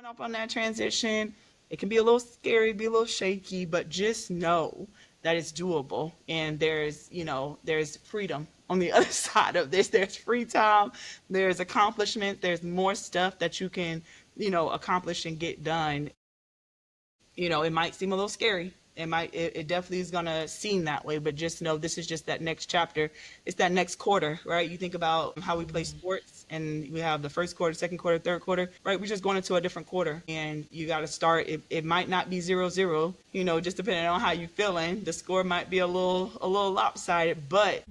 up on that transition. It can be a little scary, be a little shaky, but just know that it's doable. And there's freedom on the other side of this. There's free time, there's accomplishment, there's more stuff that you can, accomplish and get done. It might seem a little scary. It definitely is gonna seem that way, but just know this is just that next chapter. It's that next quarter, right? You think about how we play sports and we have the first quarter, second quarter, third quarter, right? We're just going into a different quarter and you got to start. It might not be 0-0, just depending on how you're feeling. The score might be a little lopsided, but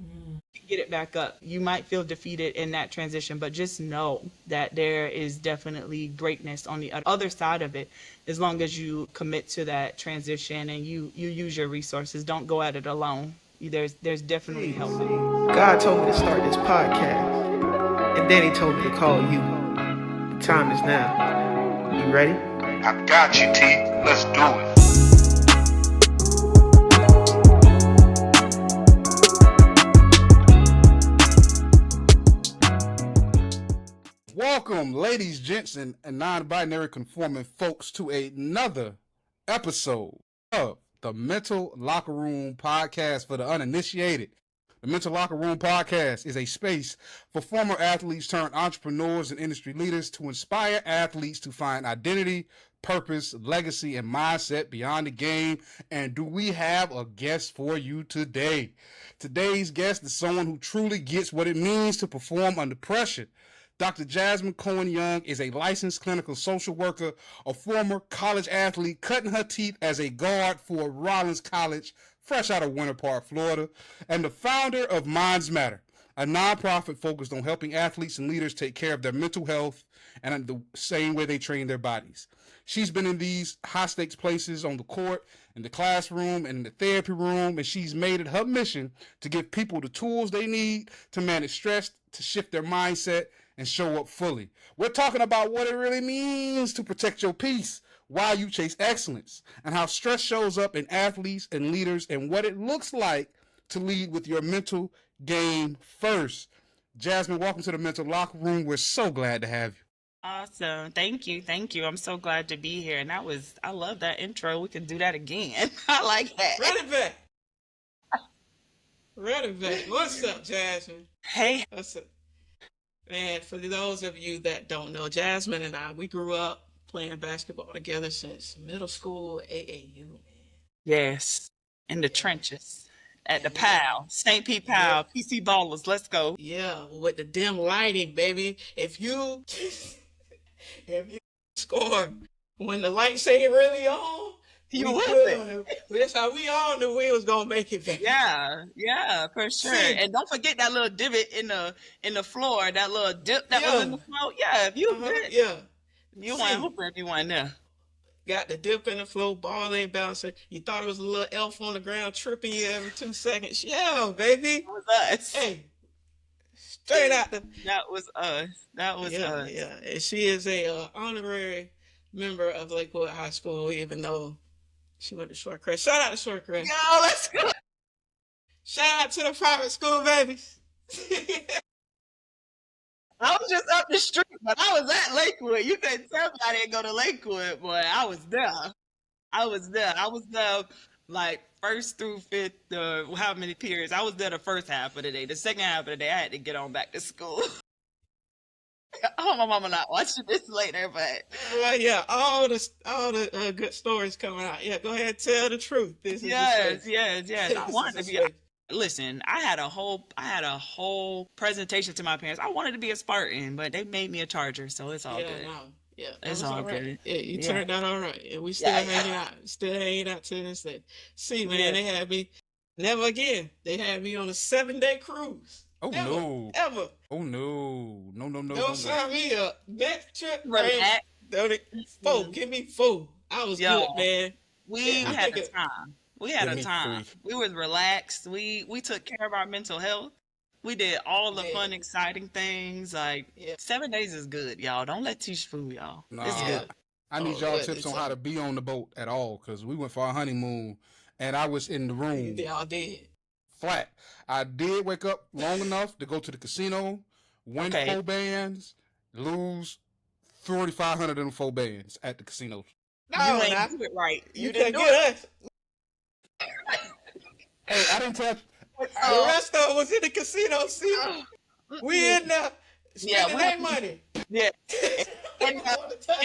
get it back up. You might feel defeated in that transition, but just know that there is definitely greatness on the other side of it, as long as you commit to that transition and you use your resources. Don't go at it alone. There's definitely help. God told me to start this podcast, and then he told me to call you. The time is now. You ready? I got you, T. Let's do it. Welcome, ladies, gents, and non-binary conforming folks, to another episode of the Mental Locker Room Podcast for the uninitiated. The Mental Locker Room Podcast is a space for former athletes turned entrepreneurs and industry leaders to inspire athletes to find identity, purpose, legacy, and mindset beyond the game. And do we have a guest for you today? Today's guest is someone who truly gets what it means to perform under pressure. Dr. Jasmine Cohen-Young is a licensed clinical social worker, a former college athlete cutting her teeth as a guard for Rollins College, fresh out of Winter Park, Florida, and the founder of mindz.matter, a nonprofit focused on helping athletes and leaders take care of their mental health and the same way they train their bodies. She's been in these high-stakes places on the court, in the classroom, and in the therapy room, and she's made it her mission to give people the tools they need to manage stress, to shift their mindset, and show up fully. We're talking about what it really means to protect your peace while you chase excellence, and how stress shows up in athletes and leaders, and what it looks like to lead with your mental game first. Jasmine, welcome to the Mental Locker Room. We're so glad to have you. Awesome. Thank you. I'm so glad to be here. And I love that intro. We can do that again. I like that. Ready back. What's up, Jasmine? Hey. What's up? Man, for those of you that don't know, Jasmine and I, we grew up playing basketball together since middle school, AAU, man. Yes. In the trenches. At the PAL. St. Pete PAL. Yeah. PC Ballers. Let's go. Yeah, with the dim lighting, baby. If you score when the lights ain't really on, you wasn't. That's how we all knew we was gonna make it, baby. Yeah, for sure. And don't forget that little divot in the floor, that little dip that was in the floor. Yeah, if you good. Yeah. You want hooping if you want there. Got the dip in the floor, ball ain't bouncing. You thought it was a little elf on the ground tripping you every 2 seconds. Yeah, baby. That was us. Hey. Straight out the... That was us. Yeah. And she is a honorary member of Lakewood High School, even though she went to Shortcrest. Shout out to Shortcrest. Yo, let's go. Shout out to the private school babies. I was just up the street, but I was at Lakewood. You couldn't tell me I didn't go to Lakewood, boy. I was there. I was there like first through fifth, how many periods? I was there the first half of the day. The second half of the day, I had to get on back to school. I hope my mama not watching this later, but yeah, all the good stories coming out. Yeah, go ahead, tell the truth. Yes. I wanted to be. Listen, I had a whole presentation to my parents. I wanted to be a Spartan, but they made me a Charger, so it's all good. Yeah, it's all good. Yeah, you turned out all right, and we still hanging out. Still hanging out to this day. See, man, they had me. Never again. They had me on a 7-day cruise. Oh, no. Ever. Oh, no. No. Don't sign me up. Next trip, Relax. Give me 4. I was good, man. We had a time. We had a time. We was relaxed. We took care of our mental health. We did all the fun, exciting things. Like 7 days is good, y'all. Don't let Tish fool y'all. Nah, it's good. I need y'all tips on how to be on the boat at all, because we went for our honeymoon, and I was in the room. They all did. Flat. I did wake up long enough to go to the casino, win 4 bands, lose 4,500 of them 4 bands at the casino. You No, ain't do it right. you didn't didn't do get it. us. Hey, I didn't tell. The rest of us was in the casino. See, we in there spending their money. Yeah. In,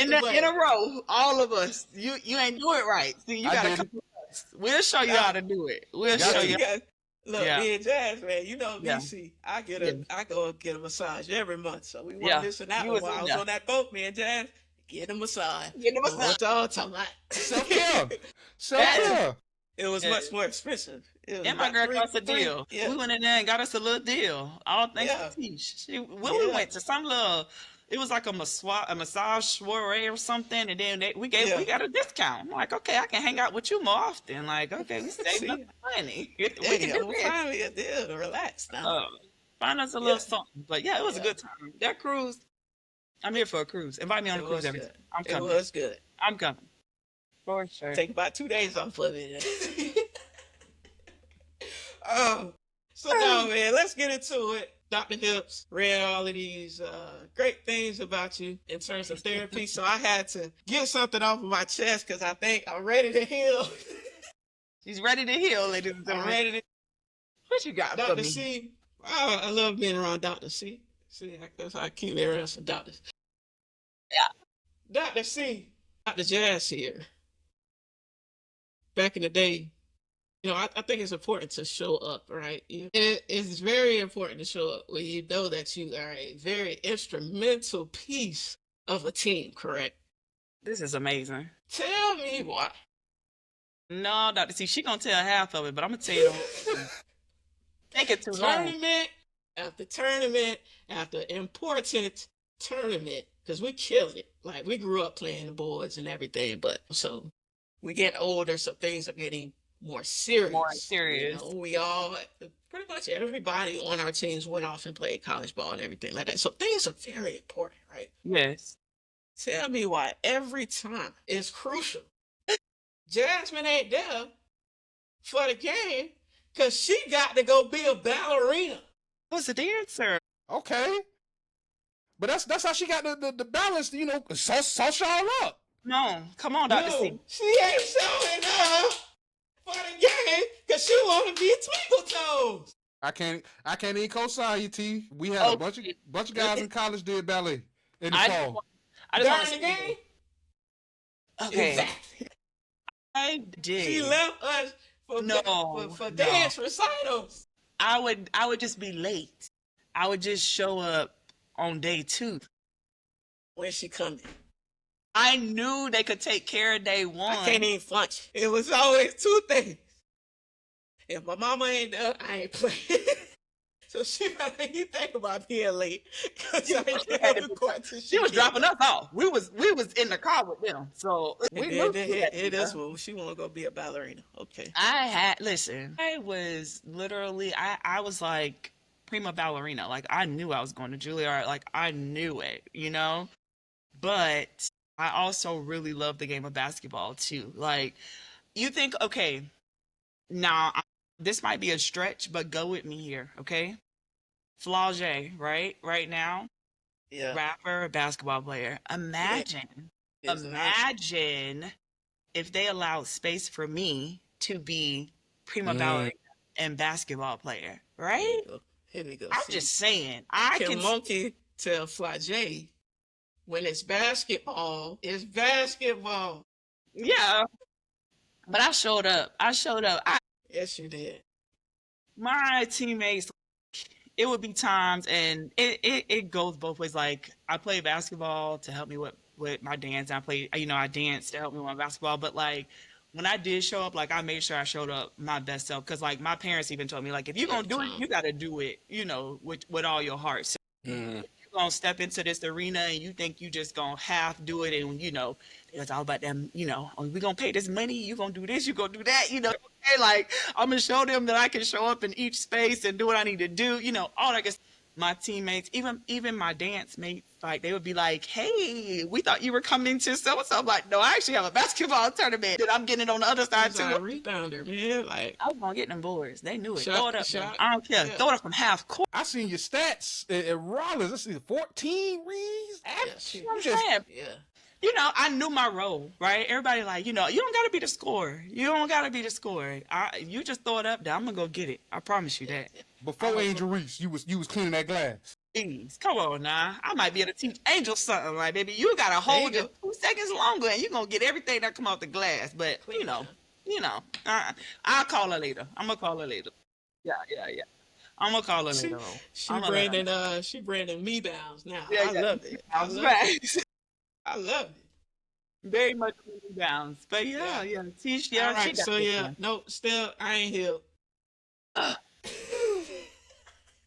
in a row, all of us. You ain't do it right. See, you I gotta did come with us. We'll show you how to do it. We'll Got show you. you. Look, Yeah. me and Jazz, man, you know Yeah. BC. I Yeah. go get a massage every month. So we Yeah. won this and that You one was while in I was there. on that boat, me and Jazz. Get a massage. Get a But massage. what y'all talking about? Self-care. Self-care. It was Yeah. much more expensive. It was And my about girl three- got us a three- deal. Yeah. We went in there and got us a little deal. All thanks Yeah. to Tish. We went to some little. It was like a massage soiree or something, and then we got a discount. I'm like, okay, I can hang out with you more often. Like, okay, we saving up money. We can do I'm this. finally a deal to relax now. Find us a little something. But yeah, it was a good time. That cruise. I'm here for a cruise. Invite me on a It cruise was every good. time. I'm It coming. was good. I'm coming. For sure. Take about 2 days off of it. So now, man, let's get into it. Dr. Hips read all of these great things about you in terms of therapy, so I had to get something off of my chest because I think I'm ready to heal. She's ready to heal, ladies and I'm gentlemen. ready to. What you got for Dr. me? C, I love being around Dr. C. See, that's how I keep me around some doctors. Yeah. Dr. C, Dr. Jazz here. Back in the day, I think it's important to show up, right? It's very important to show up when you know that you are a very instrumental piece of a team, correct? This is amazing. Tell me why. No, Dr. C, she gonna tell half of it, but I'm gonna tell you the whole thing. Take it too long. Tournament after important tournament, because we killed it. Like, we grew up playing the boards and everything, but so we get older, so things are getting more serious. More serious. We all, pretty much everybody on our teams went off and played college ball and everything like that. So things are very important, right? Yes. Tell me why every time it's crucial. Jasmine ain't there for the game because she got to go be a ballerina. What's the dancer? Okay. But that's how she got the balance, sauce y'all up. No, come on, Dr. C. No, she ain't showing up for the game because she want to be Twinkle Toes. I can't even co-sign you, T. We had a bunch of guys in college did ballet in the fall. I just want During to the game? Okay. Exactly. I did. She left us for dance recitals. I would just be late. I would just show up on day 2. When she coming? I knew they could take care of day 1. I can't even function. It was always 2 things. If my mama ain't there, I ain't playing. So she better you think about being late. Cause I ain't get on the court till She was dropping us off. We was in the car with them. So it is well, she wanna go be a ballerina. Okay. I was literally I was like prima ballerina. Like I knew I was going to Juilliard. Like I knew it, But I also really love the game of basketball too. Like you think, okay, now this might be a stretch, but go with me here, okay? Flaugier, right? Right now, Yeah. rapper, basketball player. Imagine if they allowed space for me to be prima ballerina and basketball player, right? Here we go. I'm just saying, I can Monkey tell Flaugier when it's basketball, it's basketball. Yeah. But I showed up. Yes, you did. My teammates, it would be times, and it goes both ways. Like I play basketball to help me with my dance. I dance to help me with my basketball. But like when I did show up, like I made sure I showed up my best self. Cause like my parents even told me, like, if you're gonna do it, you gotta do it, with all your heart. So you're gonna step into this arena and you think you just gonna half do it, and it's all about them, we're gonna pay this money, you gonna do this, you gonna do that, okay, like I'm gonna show them that I can show up in each space and do what I need to do, all that. my teammates, even my dance mates, like they would be like, "Hey, we thought you were coming to so and so." I'm like, "No, I actually have a basketball tournament that I'm getting on the other side He's too." our rebounder, man. Like I was gonna get them boards. They knew it. shot, Throw it up there. shot. I don't care. Yeah, Throw it up from half court. I seen your stats at Rollins. I see 14 reads. yeah, You know what I'm saying? yeah. You know, I knew my role, right? Everybody like, you know, you don't gotta be the scorer. You don't gotta be the scorer. You just throw it up there. I'm gonna go get it. I promise you that. Before Angel Reese, you was cleaning that glass. Jeez, come on now. I might be able to teach Angel something. Like, baby, you gotta hold There you it 2 seconds longer, and you're gonna get everything that come off the glass. But I'll call her later. I'm gonna call her later. Yeah. I'm gonna call her She, later. she I'm gonna let her know. she branding me bounds now. Yeah, I love it. I was right. I love it. Very much rebounds. But yeah. Teach, All she right, got so this yeah, one. no, still I ain't healed.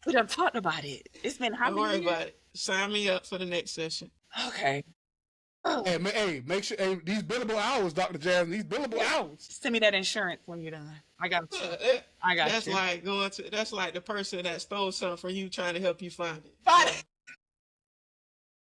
We done talked about it. It's been how Don't many worry years? about it. Sign me up for the next session. Okay. Hey, make sure these billable hours, Dr. Jasmine, these billable hours. Send me that insurance when you're done. I got you. I got That's you. like that's like the person that stole something from you trying to help you find it. Find it.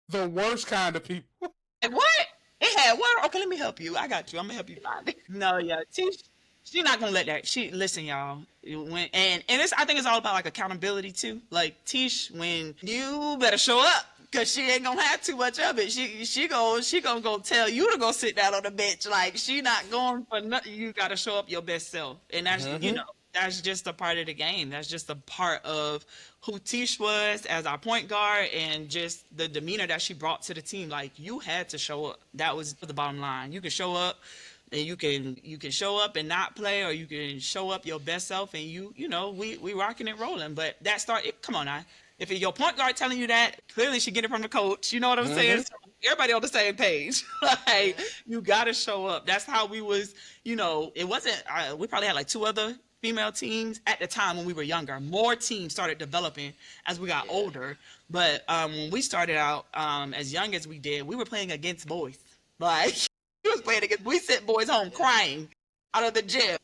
The worst kind of people. Like, what? It had what? Okay, let me help you. I got you. I'm gonna help you find it. No, yeah. She's not gonna let that. Listen, y'all. And it's, I think it's all about like accountability too. Like Tish, when you better show up, cause she ain't gonna have too much of it. She gonna go tell you to go sit down on the bench. Like she not going for nothing. You gotta show up your best self, and that's that's just a part of the game. That's just a part of who Tish was as our point guard and just the demeanor that she brought to the team. Like you had to show up. That was the bottom line. You can show up and you can show up and not play, or you can show up your best self and we rocking and rolling. But come on now. If your point guard telling you that, clearly she get it from the coach. You know what I'm saying? So everybody on the same page. Like you gotta show up. That's how we was. It wasn't. We probably had like 2 other female teams at the time when we were younger. More teams started developing as we got older. But when we started out as young as we did, we were playing against boys. Like we was playing against. We sent boys home crying out of the gym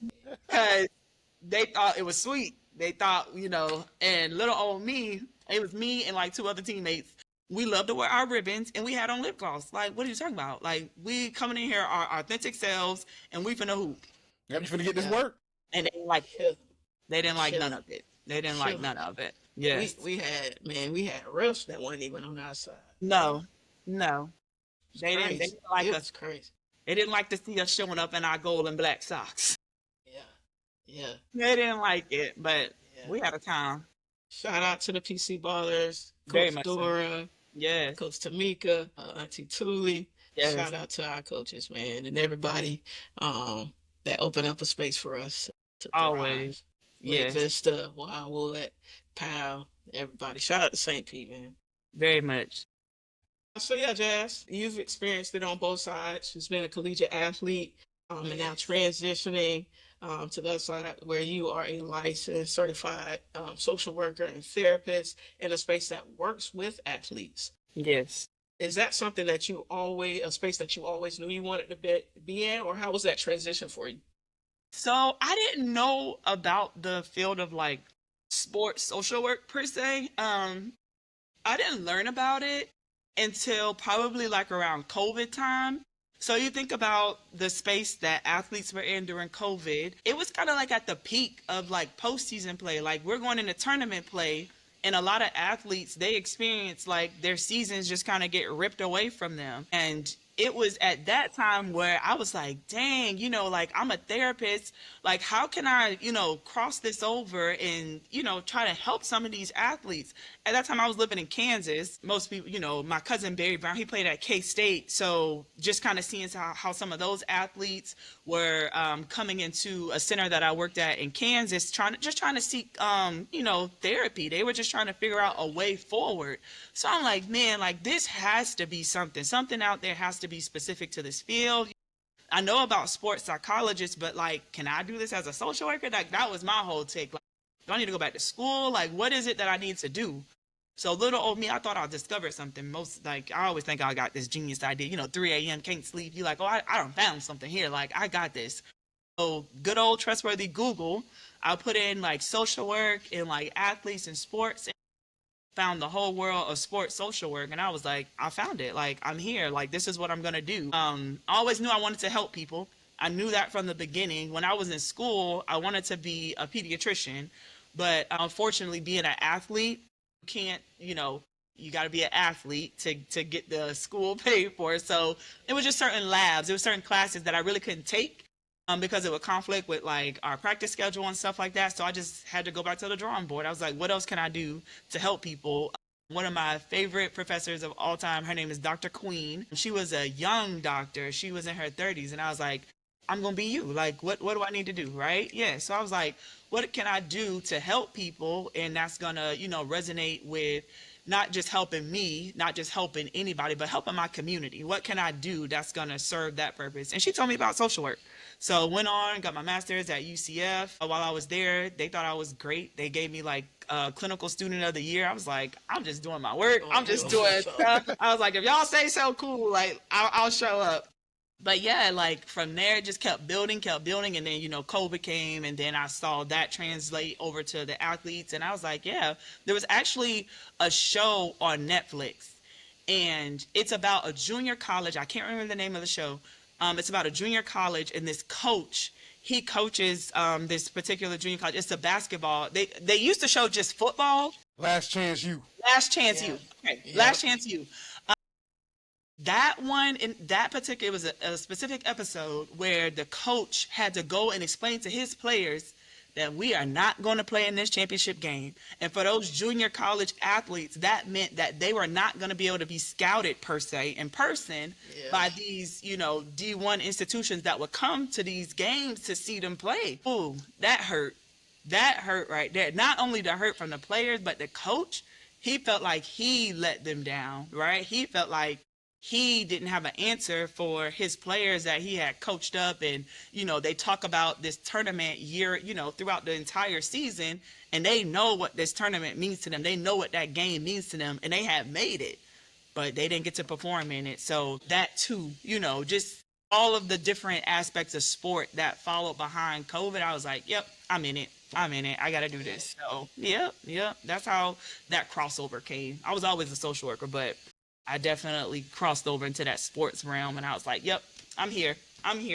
because they thought it was sweet. They thought, and little old me, it was me and like 2 other teammates. We loved to wear our ribbons and we had on lip gloss. Like, what are you talking about? Like, we coming in here our authentic selves and we finna hoop. Yep, you finna get this work. And they didn't like it. They didn't like none of it. They didn't like none of it. Yes. We had refs that weren't even on our side. No. They didn't like it us. was crazy. They didn't like to see us showing up in our gold and black socks. Yeah. They didn't like it, but we had a time. Shout out to the PC Ballers, Very Coach much so. Dora, Yes. Coach Tamika, Auntie Tuli. Yes. Shout out to our coaches, man, and everybody that opened up a space for us to thrive. Always. Yes. Vista, Wildwood, Powell, everybody. Shout out to St. Pete, man. Very much. So yeah, Jazz, you've experienced it on both sides. You've been a collegiate athlete, and now transitioning to the other side where you are a licensed, certified social worker and therapist in a space that works with athletes. Yes. Is that something that a space that you always knew you wanted to be in, or how was that transition for you? So I didn't know about the field of like sports social work per se. I didn't learn about it until probably like around COVID time. So you think about the space that athletes were in during COVID, it was kind of like at the peak of like postseason play. Like we're going into tournament play, and a lot of athletes, they experience like their seasons just kind of get ripped away from them. And it was at that time where I was like, dang, like I'm a therapist. Like, how can I, cross this over and, try to help some of these athletes? At that time, I was living in Kansas. Most people, my cousin Barry Brown, he played at K-State. So just kind of seeing how some of those athletes were coming into a center that I worked at in Kansas, trying to seek, therapy. They were just trying to figure out a way forward. So I'm like, man, like this has to be something out there has to be specific to this field. I know about sports psychologists, but like, can I do this as a social worker? Like that was my whole take. Like, do I need to go back to school? Like, what is it that I need to do? So little old me, I thought I'd discover something. I always think I got this genius idea, 3 a.m. can't sleep. You like, oh, I done found something here. Like, I got this. So good old trustworthy Google, I put in like social work and like athletes and sports. found the whole world of sports social work, and I was like, I found it. Like, I'm here. Like, this is what I'm gonna do. I always knew I wanted to help people. I knew that from the beginning. When I was in school, I wanted to be a pediatrician, but unfortunately, being an athlete, you can't, you got to be an athlete to get the school paid for. So it was just certain labs, it was certain classes that I really couldn't take, because it would conflict with like our practice schedule and stuff like that. So I just had to go back to the drawing board. I was like, what else can I do to help people? One of my favorite professors of all time, her name is Dr. Queen. She was a young doctor. She was in her 30s. And I was like, I'm going to be you. Like, what do I need to do? Right. Yeah. So I was like, what can I do to help people? And that's going to, resonate with not just helping me, not just helping anybody, but helping my community. What can I do that's going to serve that purpose? And she told me about social work. So went on, got my master's at UCF. While I was there, they thought I was great. They gave me like clinical student of the year. I was like, I'm just doing my work. I'm just doing stuff. I was like, if y'all say so, cool. Like, I'll show up. But yeah, like from there, it just kept building. And then, COVID came, and then I saw that translate over to the athletes. And I was like, yeah, there was actually a show on Netflix, and it's about a junior college. I can't remember the name of the show. It's about a junior college, and this coach, he coaches this particular junior college. It's a basketball. They used to show just football. Last Chance U. Last Chance U. Okay. Yep. Last Chance U. That one, in that particular, it was a specific episode where the coach had to go and explain to his players that we are not going to play in this championship game. And for those junior college athletes, that meant that they were not going to be able to be scouted per se in person by these, D1 institutions that would come to these games to see them play. Ooh, that hurt. That hurt right there. Not only the hurt from the players, but the coach, he felt like he let them down, right? He felt like he didn't have an answer for his players that he had coached up. And, they talk about this tournament year, throughout the entire season, and they know what this tournament means to them. They know what that game means to them, and they have made it, but they didn't get to perform in it. So that too, just all of the different aspects of sport that followed behind COVID, I was like, yep, I'm in it. I got to do this. So yep. That's how that crossover came. I was always a social worker, but I definitely crossed over into that sports realm, and I was like, yep, I'm here.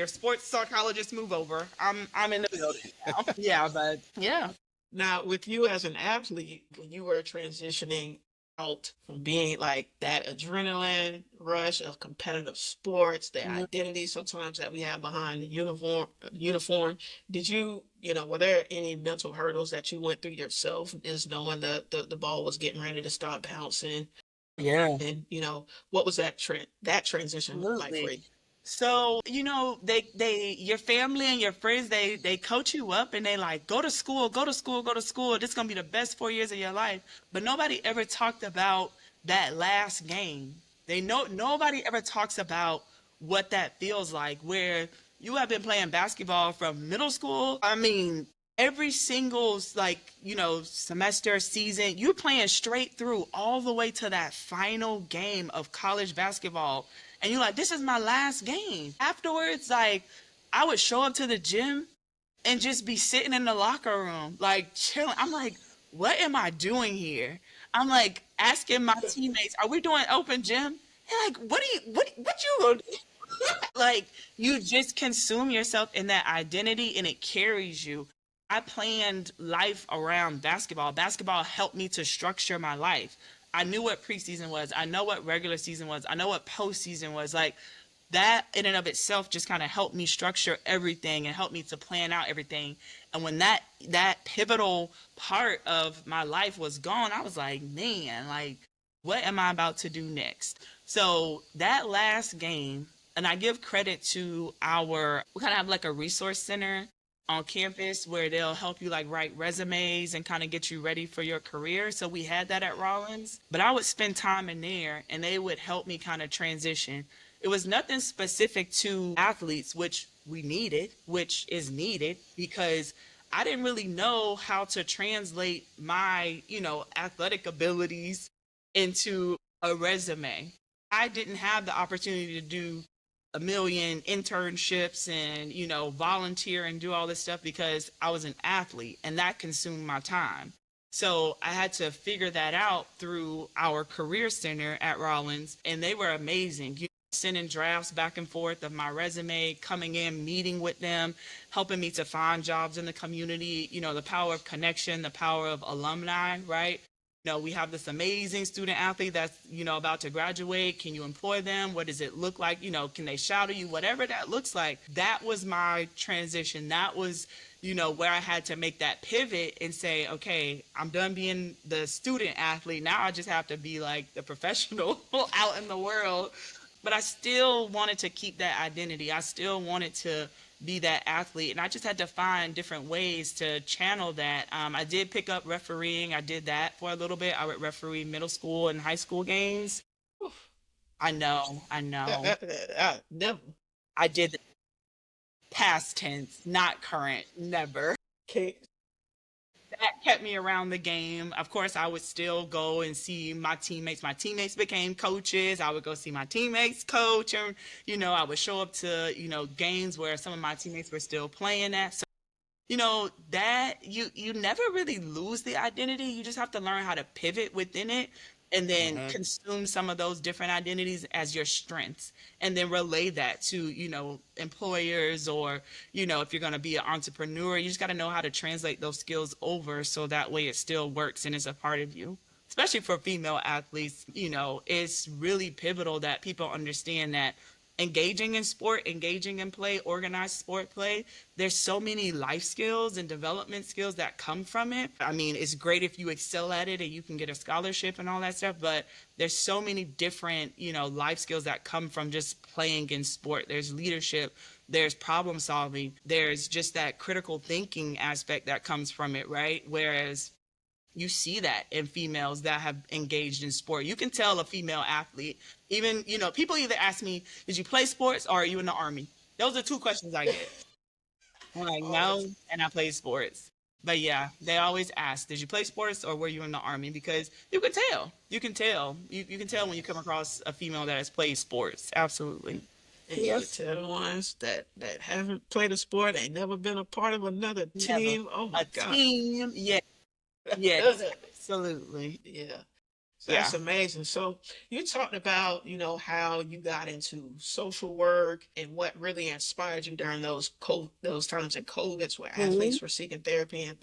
Sports psychologist, move over. I'm in the building now. Yeah, but yeah. Now, with you as an athlete, when you were transitioning out from being like that adrenaline rush of competitive sports, the identity sometimes that we have behind the uniform, did you, were there any mental hurdles that you went through yourself, is knowing the ball was getting ready to start bouncing? Yeah. And what was that transition like for you? So, they your family and your friends, they coach you up, and they like, go to school. This is gonna be the best 4 years of your life. But nobody ever talked about that last game. Nobody ever talks about what that feels like, where you have been playing basketball from middle school. I mean, every single semester, season, you're playing straight through all the way to that final game of college basketball, and you're like, this is my last game. Afterwards, like, I would show up to the gym and just be sitting in the locker room, like chilling. I'm like, what am I doing here? I'm like asking my teammates, are we doing open gym? They're like, what you gonna do? Like, you just consume yourself in that identity, and it carries you. I planned life around basketball. Basketball helped me to structure my life. I knew what preseason was. I know what regular season was. I know what postseason was. Like, that in and of itself just kind of helped me structure everything and helped me to plan out everything. And when that pivotal part of my life was gone, I was like, man, like, what am I about to do next? So that last game, and I give credit to we kind of have like a resource center on campus where they'll help you like write resumes and kind of get you ready for your career. So we had that at Rollins, but I would spend time in there, and they would help me kind of transition. It was nothing specific to athletes, which is needed, because I didn't really know how to translate my, athletic abilities into a resume. I didn't have the opportunity to do a million internships and, volunteer and do all this stuff, because I was an athlete, and that consumed my time. So I had to figure that out through our career center at Rollins, and they were amazing. Sending drafts back and forth of my resume, coming in, meeting with them, helping me to find jobs in the community, the power of connection, the power of alumni, right? We have this amazing student athlete that's, about to graduate. Can you employ them? What does it look like? Can they shadow you? Whatever that looks like. That was my transition. That was, where I had to make that pivot and say, okay, I'm done being the student athlete. Now I just have to be like the professional out in the world. But I still wanted to keep that identity. I still wanted to be that athlete. And I just had to find different ways to channel that. I did pick up refereeing. I did that for a little bit. I would referee middle school and high school games. I know. Never. I did past tense, not current, never. Okay. That kept me around the game. Of course, I would still go and see my teammates. My teammates became coaches. I would go see my teammates coach, and I would show up to games where some of my teammates were still playing at. So, that you never really lose the identity. You just have to learn how to pivot within it, and then consume some of those different identities as your strengths, and then relay that to employers, or if you're going to be an entrepreneur, you just got to know how to translate those skills over, so that way it still works and is a part of you. Especially for female athletes, it's really pivotal that people understand that engaging in sport, engaging in play, organized sport play, there's so many life skills and development skills that come from it. I mean, it's great if you excel at it and you can get a scholarship and all that stuff, but there's so many different, life skills that come from just playing in sport. There's leadership, there's problem solving, there's just that critical thinking aspect that comes from it, right? Whereas you see that in females that have engaged in sport. You can tell a female athlete, even, people either ask me, did you play sports or are you in the Army? Those are two questions I get. I'm like, no, and I played sports. But yeah, they always ask, did you play sports or were you in the Army? Because you can tell. You can tell. You can tell when you come across a female that has played sports. Absolutely. And you can tell the ones that haven't played a sport, ain't never been a part of another team. Never. Oh my A God. team, yeah. Yes, absolutely. Yeah. So that's amazing. So you talked about, how you got into social work and what really inspired you during those times in COVID where athletes were seeking therapy and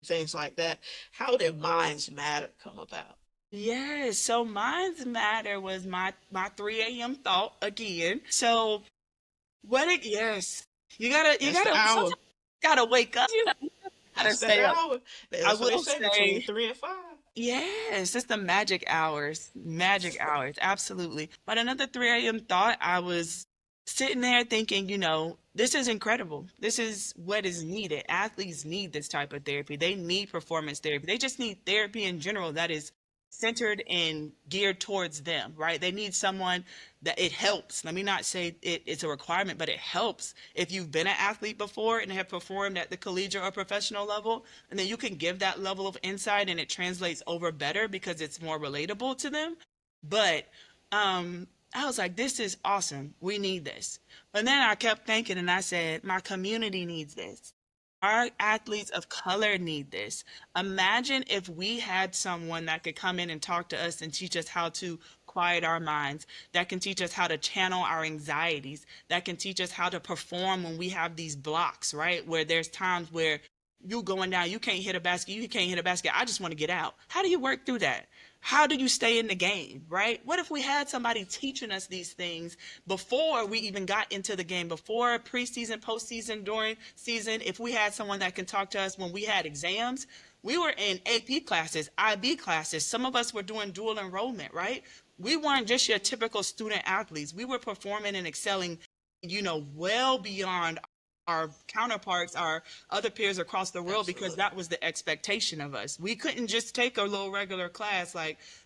things like that. How did Minds Matter come about? Yes, so Mind's Matter was my 3 a.m. thought again. So yes, you gotta wake up. Gotta That's stay that up. hour. I That's what they will say, say, between 3 and 5. yes, it's the magic hours. Magic hours, absolutely. But another 3 a.m. thought, I was sitting there thinking, this is incredible. This is what is needed. Athletes need this type of therapy. They need performance therapy. They just need therapy in general that is centered and geared towards them, right? They need someone that it helps. Let me not say it's a requirement, but it helps if you've been an athlete before and have performed at the collegiate or professional level, and then you can give that level of insight and it translates over better because it's more relatable to them. But I was like, this is awesome. We need this. But then I kept thinking and I said, my community needs this. Our athletes of color need this. Imagine if we had someone that could come in and talk to us and teach us how to quiet our minds, that can teach us how to channel our anxieties, that can teach us how to perform when we have these blocks, right? Where there's times where you going down, you can't hit a basket, I just want to get out. How do you work through that? How do you stay in the game, right? What if we had somebody teaching us these things before we even got into the game, before preseason, postseason, during season? If we had someone that can talk to us when we had exams, we were in AP classes, IB classes. Some of us were doing dual enrollment, right? We weren't just your typical student athletes. We were performing and excelling, well beyond our counterparts, our other peers across the world. Absolutely. Because that was the expectation of us. We couldn't just take a little regular class.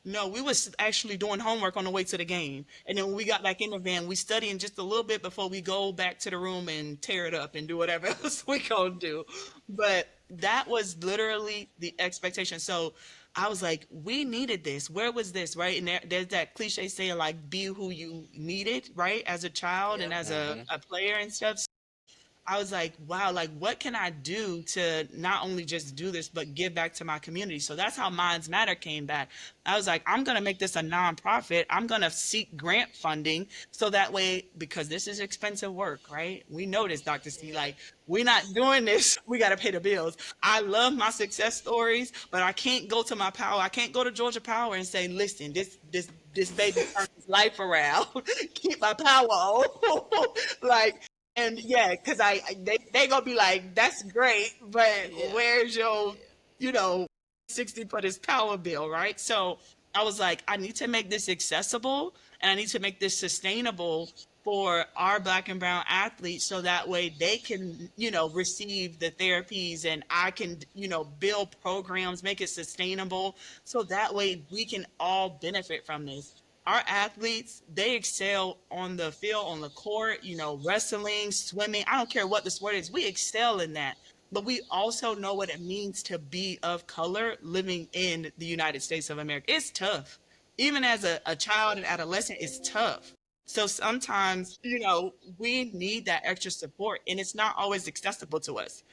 No, we was actually doing homework on the way to the game. And then when we got back in the van, we studying just a little bit before we go back to the room and tear it up and do whatever else we gonna do. But that was literally the expectation. So I was like, we needed this. Where was this, right? And there's that cliche saying, be who you needed, right? As a child and as a player and stuff. I was like, wow, like what can I do to not only just do this, but give back to my community? So that's how Minds Matter came back. I was like, I'm going to make this a nonprofit. I'm going to seek grant funding so that way, because this is expensive work, right? We know this, Dr. C, like we're not doing this. We got to pay the bills. I love my success stories, but I can't go to my power. I can't go to Georgia Power and say, listen, this baby turned his life around. Keep my power on. Like, and yeah, because they gonna be like, that's great, but where's your, 60 for this power bill, right? So I was like, I need to make this accessible and I need to make this sustainable for our Black and brown athletes so that way they can, receive the therapies and I can, build programs, make it sustainable so that way we can all benefit from this. Our athletes, they excel on the field, on the court, wrestling, swimming. I don't care what the sport is. We excel in that. But we also know what it means to be of color living in the United States of America. It's tough. Even as a child and adolescent, it's tough. So sometimes, we need that extra support and it's not always accessible to us.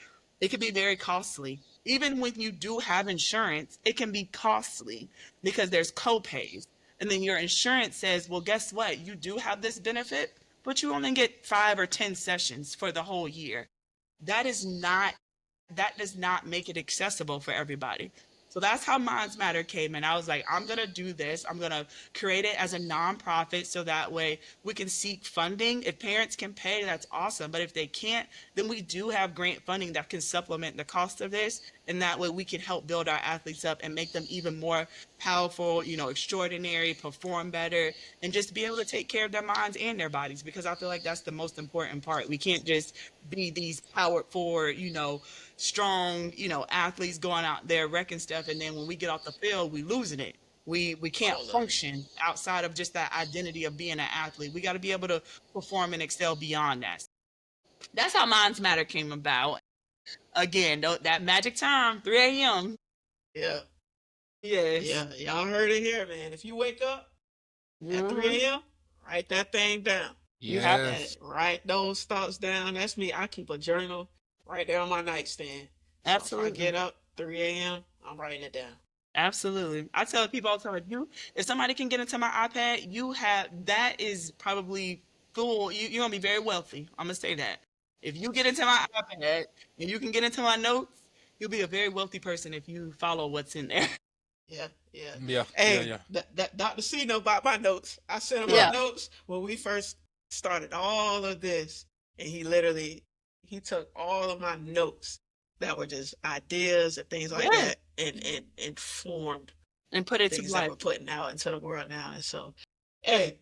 It can be very costly. Even when you do have insurance, it can be costly because there's co-pays. And then your insurance says, well, guess what? You do have this benefit, but you only get 5 or 10 sessions for the whole year. That does not make it accessible for everybody. So that's how Minds Matter came in. I was like, I'm going to do this. I'm going to create it as a nonprofit so that way we can seek funding. If parents can pay, that's awesome. But if they can't, then we do have grant funding that can supplement the cost of this. And that way we can help build our athletes up and make them even more powerful, extraordinary, perform better, and just be able to take care of their minds and their bodies. Because I feel like that's the most important part. We can't just be these powerful, strong, athletes going out there wrecking stuff. And then when we get off the field, we losing it. We can't function outside of just that identity of being an athlete. We got to be able to perform and excel beyond that. That's how Minds Matter came about. Again, that magic time, 3 a.m. Yeah. Yes. Yeah. Y'all heard it here, man. If you wake up at 3 a.m., write that thing down. You have to write those thoughts down. That's me. I keep a journal right there on my nightstand. So Absolutely. if I get up 3 a.m., I'm writing it down. Absolutely. I tell people all the time, if somebody can get into my iPad, that is probably full. You're going to be very wealthy. I'm going to say that. If you get into my iPad and you can get into my notes, you'll be a very wealthy person if you follow what's in there. Yeah. Hey, that Dr. C know about my notes. I sent him my notes when we first started all of this, and he took all of my notes that were just ideas and things like that and formed and put it to things life. that we're putting out into the world now. And so, hey,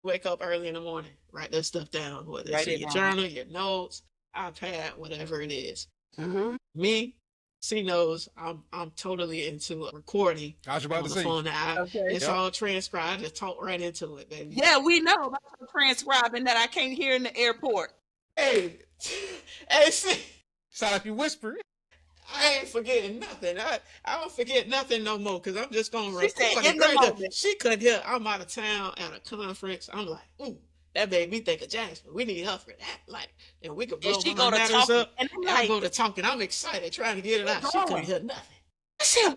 wake up early in the morning, write that stuff down, whether it's in your journal, your notes, iPad, whatever it is. Mm-hmm. Me, C knows I'm totally into recording. I was about to say. Phone. It's all transcribed. I just talk right into it, baby. Yeah, we know about transcribing that I can't hear in the airport. Hey, see. Sound like you whisper. I ain't forgetting nothing. I don't forget nothing no more because I'm just going to record in the moment. She couldn't hear. I'm out of town at a conference. I'm like, ooh, that made me think of Jasmine. We need her for that. Like, and we could blow my matters up. And I go to talking. I'm excited trying to get it out. She couldn't hear nothing. I said,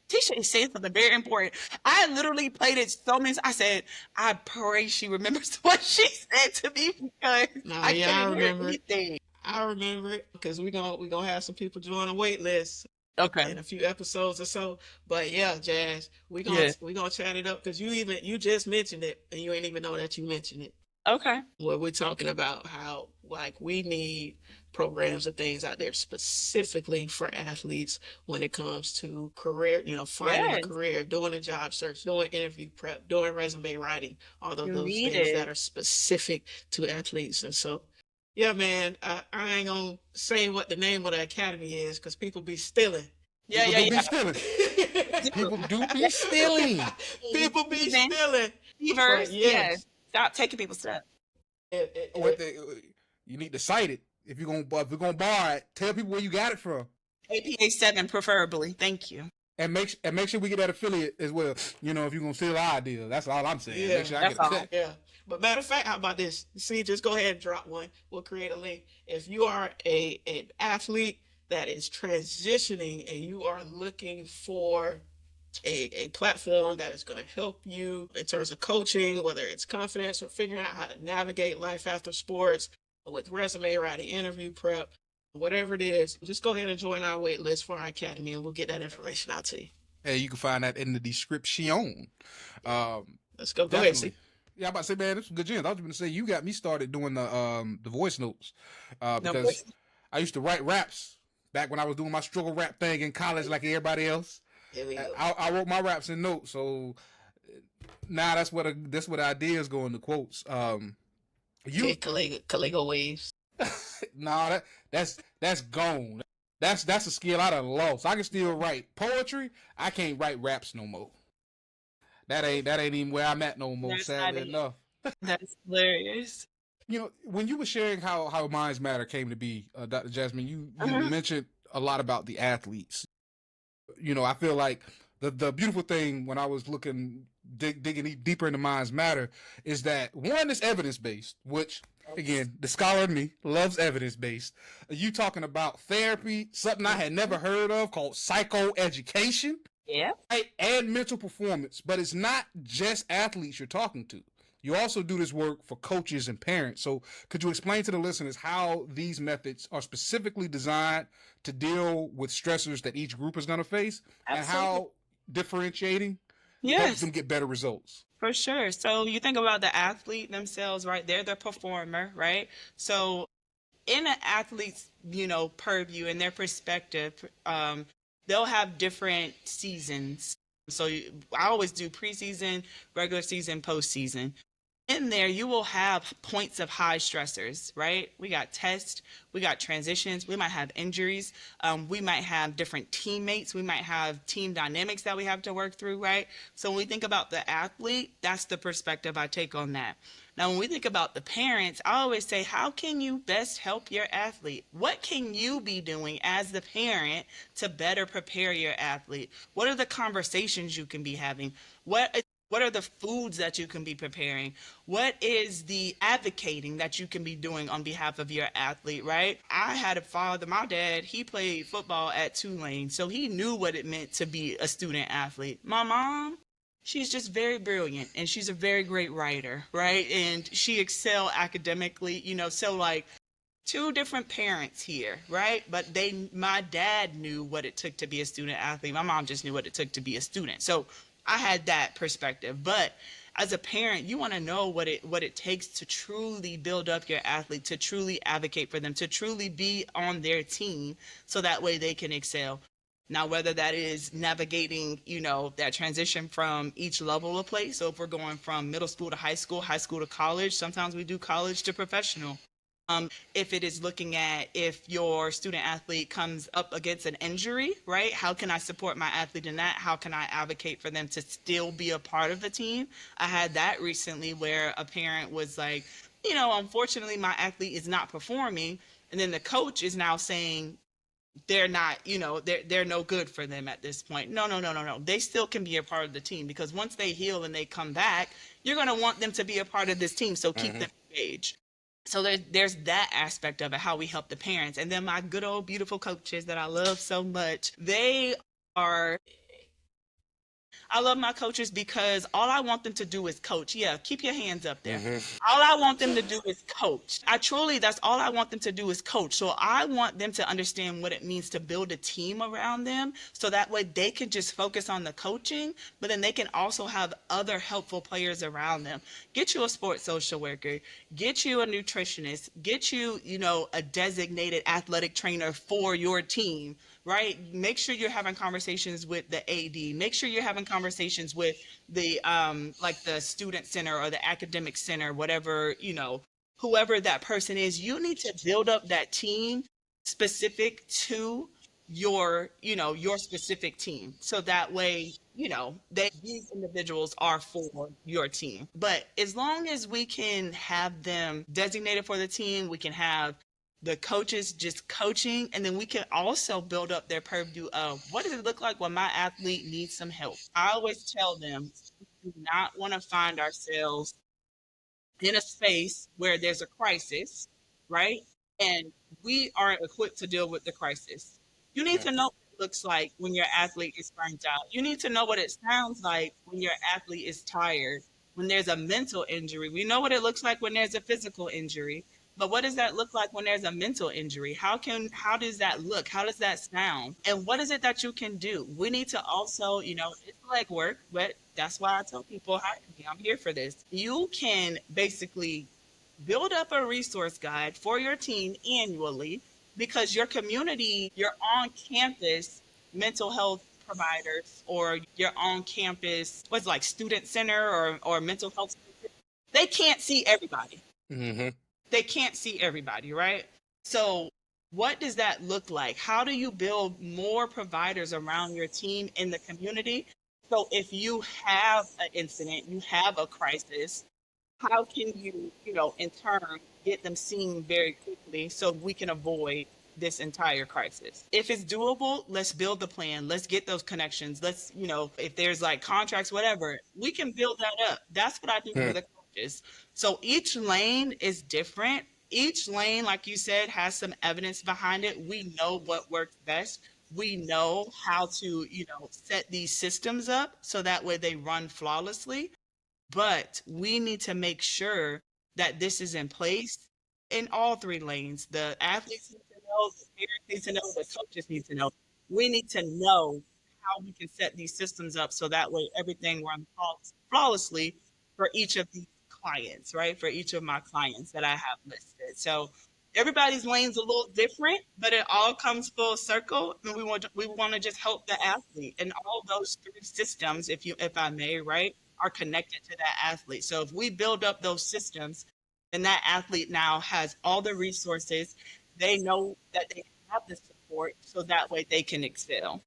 Tisha is saying something very important. I literally played it so many times. I said, I pray she remembers what she said to me because I couldn't hear anything. I remember it because we're gonna have some people join the wait list. Okay. In a few episodes or so. But yeah, Jazz, we gonna chat it up because you just mentioned it and you ain't even know that you mentioned it. Okay. Where we're talking about how like we need programs and things out there specifically for athletes when it comes to career, finding a career, doing a job search, doing interview prep, doing resume writing, all of those things that are specific to athletes. And so yeah, man, I ain't gonna say what the name of the academy is because people be stealing. People do be stealing. People be stealing. Yes. Stop taking people's stuff. You need to cite it. If you're gonna borrow it, tell people where you got it from. APA 7 preferably. Thank you. And make sure we get that affiliate as well. If you're gonna steal our deal, that's all I'm saying. Yeah, make sure I get a cut. Yeah. But matter of fact, how about this? See, just go ahead and drop one. We'll create a link. If you are an athlete that is transitioning and you are looking for a platform that is going to help you in terms of coaching, whether it's confidence or figuring out how to navigate life after sports with resume writing, interview prep, whatever it is, just go ahead and join our wait list for our academy and we'll get that information out to you. Hey, you can find that in the description. Let's go. Go ahead, Definitely. see. Yeah, I'm about to say, man, this is good gems. I was going to say, you got me started doing the voice notes No, because I used to write raps back when I was doing my struggle rap thing in college like everybody else. here we go. I wrote my raps in notes, so now that's what the ideas go in the quotes. Okay, Caligo waves. Nah, that's gone. That's a skill I done lost. I can still write poetry. I can't write raps no more. That ain't even where I'm at no more. That's Sadly not it. enough. That's hilarious. You know, when you were sharing how Minds Matter came to be, Dr. Jasmine, you mentioned a lot about the athletes. You know, I feel like the beautiful thing when I was digging deeper into Minds Matter is that one is evidence based, which again, the scholar in me loves evidence based. You talking about therapy, something I had never heard of called psychoeducation. Yeah. Right, and mental performance, but it's not just athletes you're talking to. You also do this work for coaches and parents. So could you explain to the listeners how these methods are specifically designed to deal with stressors that each group is going to face and how differentiating helps them get better results? For sure. So you think about the athlete themselves, right? They're the performer, right? So in an athlete's, purview and their perspective, they'll have different seasons. So I always do preseason, regular season, postseason. In there, you will have points of high stressors, right? We got tests, we got transitions, we might have injuries, we might have different teammates, we might have team dynamics that we have to work through, right? So when we think about the athlete, that's the perspective I take on that. Now, when we think about the parents, I always say, how can you best help your athlete? What can you be doing as the parent to better prepare your athlete? What are the conversations you can be having? What are the foods that you can be preparing? What is the advocating that you can be doing on behalf of your athlete, right? I had a father, my dad, he played football at Tulane, so he knew what it meant to be a student athlete. My mom, she's just very brilliant and she's a very great writer, right? And she excelled academically, so like two different parents here, right? But my dad knew what it took to be a student athlete. My mom just knew what it took to be a student. So I had that perspective. But as a parent, you want to know what it takes to truly build up your athlete, to truly advocate for them, to truly be on their team so that way they can excel. Now, whether that is navigating, that transition from each level of play. So if we're going from middle school to high school to college, sometimes we do college to professional. If it is looking at if your student athlete comes up against an injury, right? How can I support my athlete in that? How can I advocate for them to still be a part of the team? I had that recently where a parent was like, unfortunately, my athlete is not performing. And then the coach is now saying, they're not, they're no good for them at this point. No. They still can be a part of the team because once they heal and they come back, you're going to want them to be a part of this team. So keep them engaged. So there's that aspect of it, how we help the parents. And then my good old beautiful coaches that I love so much, I love my coaches because all I want them to do is coach. Yeah, keep your hands up there. All I want them to do is coach. That's all I want them to do is coach. So I want them to understand what it means to build a team around them so that way they can just focus on the coaching, but then they can also have other helpful players around them. Get you a sports social worker, get you a nutritionist, get you, a designated athletic trainer for your team. Right? Make sure you're having conversations with the AD. Make sure you're having conversations with the the student center or the academic center, whatever, whoever that person is. You need to build up that team specific to your specific team. So that way, these individuals are for your team. But as long as we can have them designated for the team, we can have the coaches just coaching, and then we can also build up their purview of what does it look like when my athlete needs some help. I always tell them we do not want to find ourselves in a space where there's a crisis, right? And we aren't equipped to deal with the crisis. You need Yeah. to know what it looks like when your athlete is burnt out. You need to know what it sounds like when your athlete is tired, when there's a mental injury. We know what it looks like when there's a physical injury. But what does that look like when there's a mental injury? How does that look? How does that sound? And what is it that you can do? We need to also, it's leg work, but that's why I tell people, hire me. I'm here for this. You can basically build up a resource guide for your team annually because your community, your on campus mental health providers or your on campus, what's like student center or mental health, they can't see everybody. Mm-hmm. They can't see everybody, right? So, what does that look like? How do you build more providers around your team in the community? So, if you have an incident, you have a crisis, how can you, in turn, get them seen very quickly so we can avoid this entire crisis? If it's doable, let's build the plan. Let's get those connections. Let's, if there's like contracts, whatever, we can build that up. That's what I do for the coaches. So each lane is different. Each lane, like you said, has some evidence behind it. We know what works best. We know how to, set these systems up so that way they run flawlessly. But we need to make sure that this is in place in all three lanes. The athletes need to know, the parents need to know, the coaches need to know. We need to know how we can set these systems up so that way everything runs flawlessly for each of these clients, right? For each of my clients that I have listed. So everybody's lane's a little different, but it all comes full circle. And we want to just help the athlete. And all those three systems, if I may, right, are connected to that athlete. So if we build up those systems, then that athlete now has all the resources. They know that they have the support, so that way they can excel.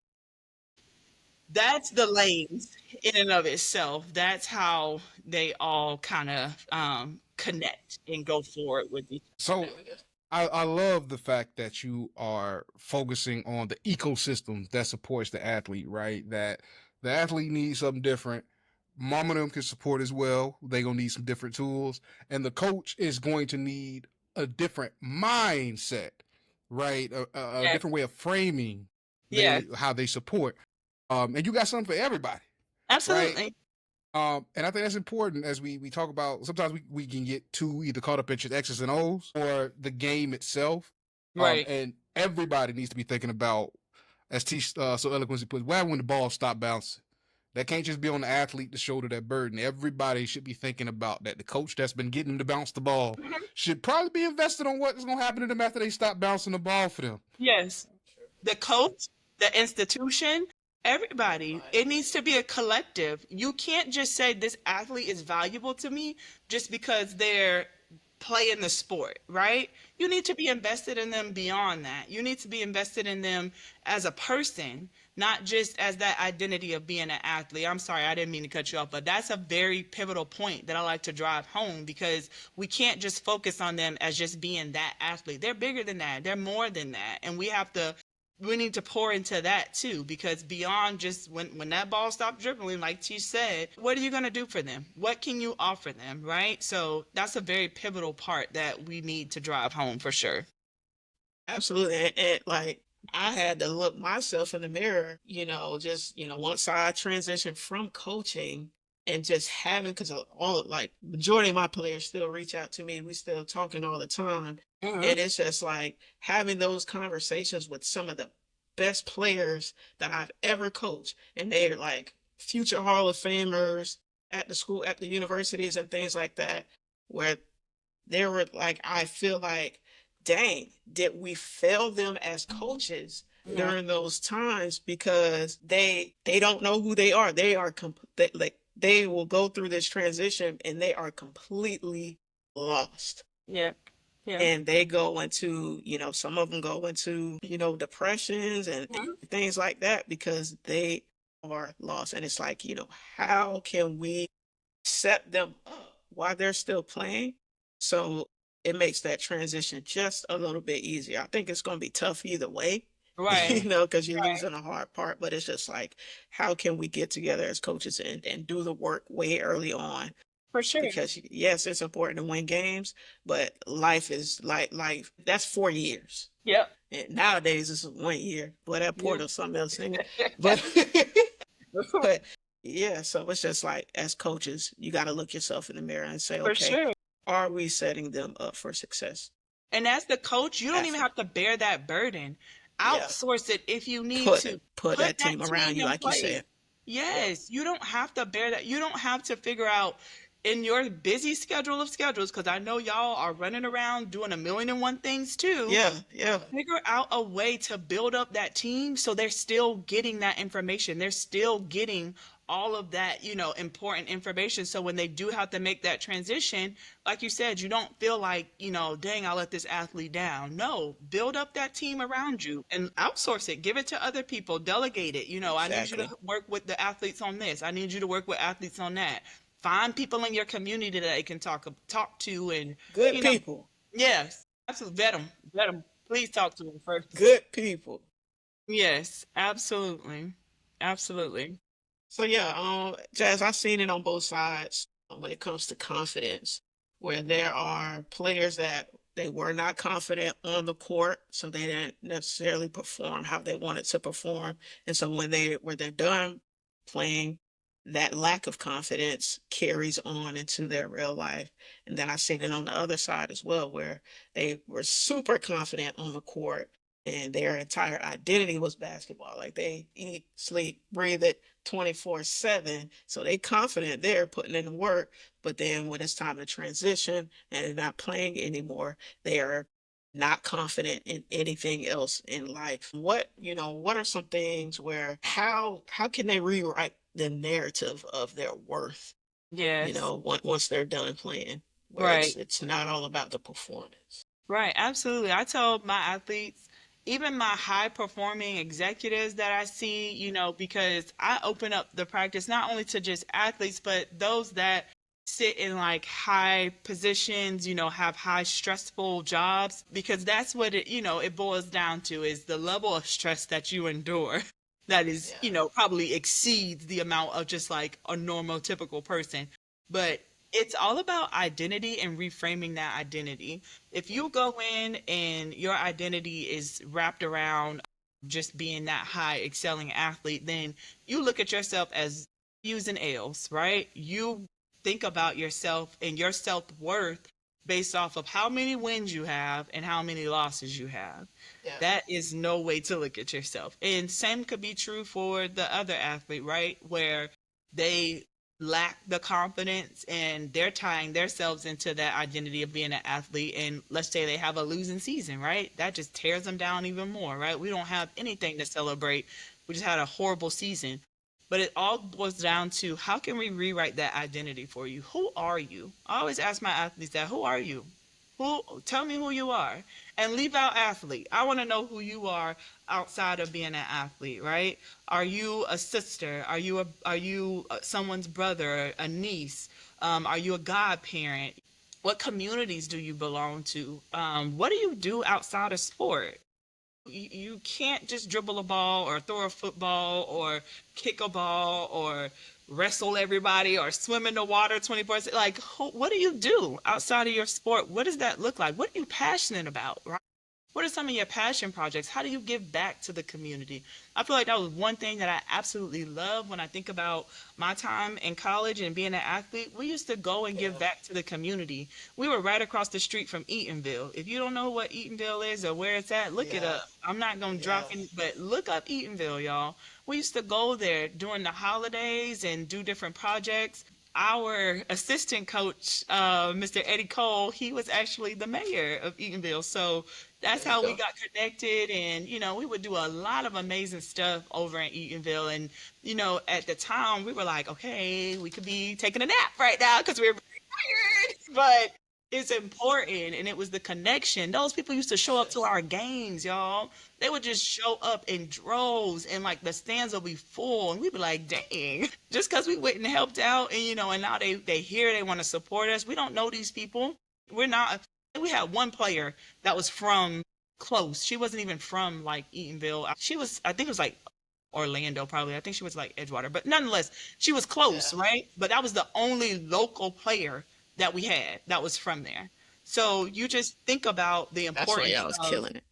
That's the lanes in and of itself. That's how they all kind of connect and go forward with each other. So I love the fact that you are focusing on the ecosystem that supports the athlete, right? That the athlete needs something different. Mom and them can support as well. They're gonna need some different tools. And the coach is going to need a different mindset, right? A Yeah, different way of framing yeah, how they support. And you got something for everybody, right? absolutely. And I think that's important as we talk about. Sometimes we can get too either caught up in just X's and O's or the game itself. Right. And everybody needs to be thinking about, as T so eloquently puts, why when the ball stop bouncing. That can't just be on the athlete to shoulder that burden. Everybody should be thinking about that. The coach that's been getting them to bounce the ball Mhm. should probably be invested on what's going to happen to them after they stop bouncing the ball for them. Yes. The coach, the institution, everybody. It needs to be a collective. You can't just say this athlete is valuable to me just because they're playing the sport, right? You need to be invested in them beyond that. You need to be invested in them as a person, not just as that identity of being an athlete. I'm sorry, I didn't mean to cut you off, but that's a very pivotal point that I like to drive home because we can't just focus on them as just being that athlete. They're bigger than that. They're more than that. And we need to pour into that too, because beyond just when that ball stops dribbling, like T said, what are you going to do for them? What can you offer them, right? So that's a very pivotal part that we need to drive home for sure. Absolutely. And like I had to look myself in the mirror, just, once I transitioned from coaching and just having, because all like majority of my players still reach out to me. We still talking all the time. Mhm. And it's just like having those conversations with some of the best players that I've ever coached. And they're like future Hall of Famers at the school, at the universities and things like that, where they were like, I feel like, dang, did we fail them as coaches Yeah. during those times because they don't know who they are. They are like they will go through this transition and they are completely lost. Yeah. Yeah. And they go into, some of them go into, depressions and Mhm. things like that because they are lost. And it's like, how can we set them up while they're still playing? So it makes that transition just a little bit easier. I think it's going to be tough either way, Right. because you're Right. losing a hard part, but it's just like, how can we get together as coaches and do the work way early on For sure. because yes, it's important to win games, but life is like life. That's 4 years. Yep. And nowadays it's 1 year. Boy, that Yeah. Porter something else, nigga. But but yeah, so it's just like as coaches, you got to look yourself in the mirror and say, For okay, sure. are we setting them up for success? And as the coach, you don't even Athlete. have to bear that burden. Yeah. Outsource it if you need Put to. put Put that that team around team you, in like you place. said. Yeah. Yes, you don't have to bear that. You don't have to figure out in your busy schedule of schedules, because I know y'all are running around doing a million and one things too. Yeah. Yeah. Figure out a way to build up that team so they're still getting that information. They're still getting all of that, important information. So when they do have to make that transition, like you said, you don't feel like, dang, I let this athlete down. No, build up that team around you and outsource it. Give it to other people. Delegate it. I need you to Exactly. work with the athletes on this. I need you to work with athletes on that. Find people in your community that they can talk to, and Good you know, people. yes, absolutely vet them. Vet them. Please talk to them first. Good people. Yes, absolutely. Absolutely. So yeah, Jazz, I've seen it on both sides when it comes to confidence, where there are players that they were not confident on the court, so they didn't necessarily perform how they wanted to perform. And so when they're done playing, that lack of confidence carries on into their real life. And then I've seen it on the other side as well, where they were super confident on the court and their entire identity was basketball. Like they eat, sleep, breathe it 24/7. So they confident they're putting in the work, but then when it's time to transition and they're not playing anymore, they are not confident in anything else in life. What are some things where how can they rewrite the narrative of their worth, Yes. once they're done playing, where Right. it's not all about the performance. Right. Absolutely. I tell my athletes, even my high performing executives that I see, because I open up the practice not only to just athletes, but those that sit in like high positions, have high stressful jobs, because that's what it boils down to, is the level of stress that you endure that is, Yeah. probably exceeds the amount of just like a normal typical person. But it's all about identity and reframing that identity. If you go in and your identity is wrapped around just being that high excelling athlete, then you look at yourself as U's and L's, right? You think about yourself and your self-worth based off of how many wins you have and how many losses you have. Yeah. That is no way to look at yourself. And same could be true for the other athlete, right? Where they lack the confidence and they're tying themselves into that identity of being an athlete, and let's say they have a losing season, right? That just tears them down even more, right? We don't have anything to celebrate. We just had a horrible season. But it all boils down to, how can we rewrite that identity for you? Who are you? I always ask my athletes that. Who are you? Tell me who you are, and leave out athlete. I want to know who you are outside of being an athlete, right? Are you a sister? Are you someone's brother, a niece? Are you a godparent? What communities do you belong to? What do you do outside of sport? You can't just dribble a ball or throw a football or kick a ball or wrestle everybody or swim in the water 24 like what do you do outside of your sport? What does that look like? What are you passionate about, right? What are some of your passion projects? How do you give back to the community? I feel like that was one thing that I absolutely love when I think about my time in college and being an athlete. We used to go and give back to the community. We were right across the street from Eatonville. If you don't know what Eatonville is or where it's at, look it Yeah. up. I'm not going to drop Yeah. any, but look up Eatonville, y'all. We used to go there during the holidays and do different projects. Our assistant coach, Mr. Eddie Cole, he was actually the mayor of Eatonville. So that's There you how we go. got connected. And, we would do a lot of amazing stuff over in Eatonville. And, at the time we were like, okay, we could be taking a nap right now because we were very tired. But it's important. And it was the connection. Those people used to show up to our games, y'all. They would just show up in droves, and like the stands will be full, and we'd be like, dang, just because we went and helped out, and and now they hear, they want to support us. We don't know these people. We're not. We had one player that was from close. She wasn't even from like Eatonville. She was, I think it was like Orlando, probably. I think she was like Edgewater, but nonetheless, she was close, right? But that was the only local player that we had that was from there. So you just think about the That's why importance y'all was of, killing it.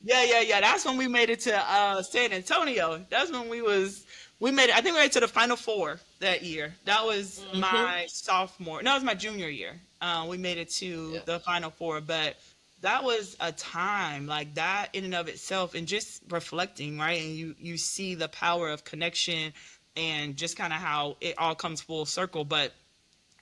yeah. That's when we made it to San Antonio. That's when we made it. I think we made it to the Final Four that year. That was Mm-hmm. my sophomore. No, it was my junior year. We made it to Yeah. the Final Four, but that was a time like that in and of itself, and just reflecting, right? And you see the power of connection and just kind of how it all comes full circle. But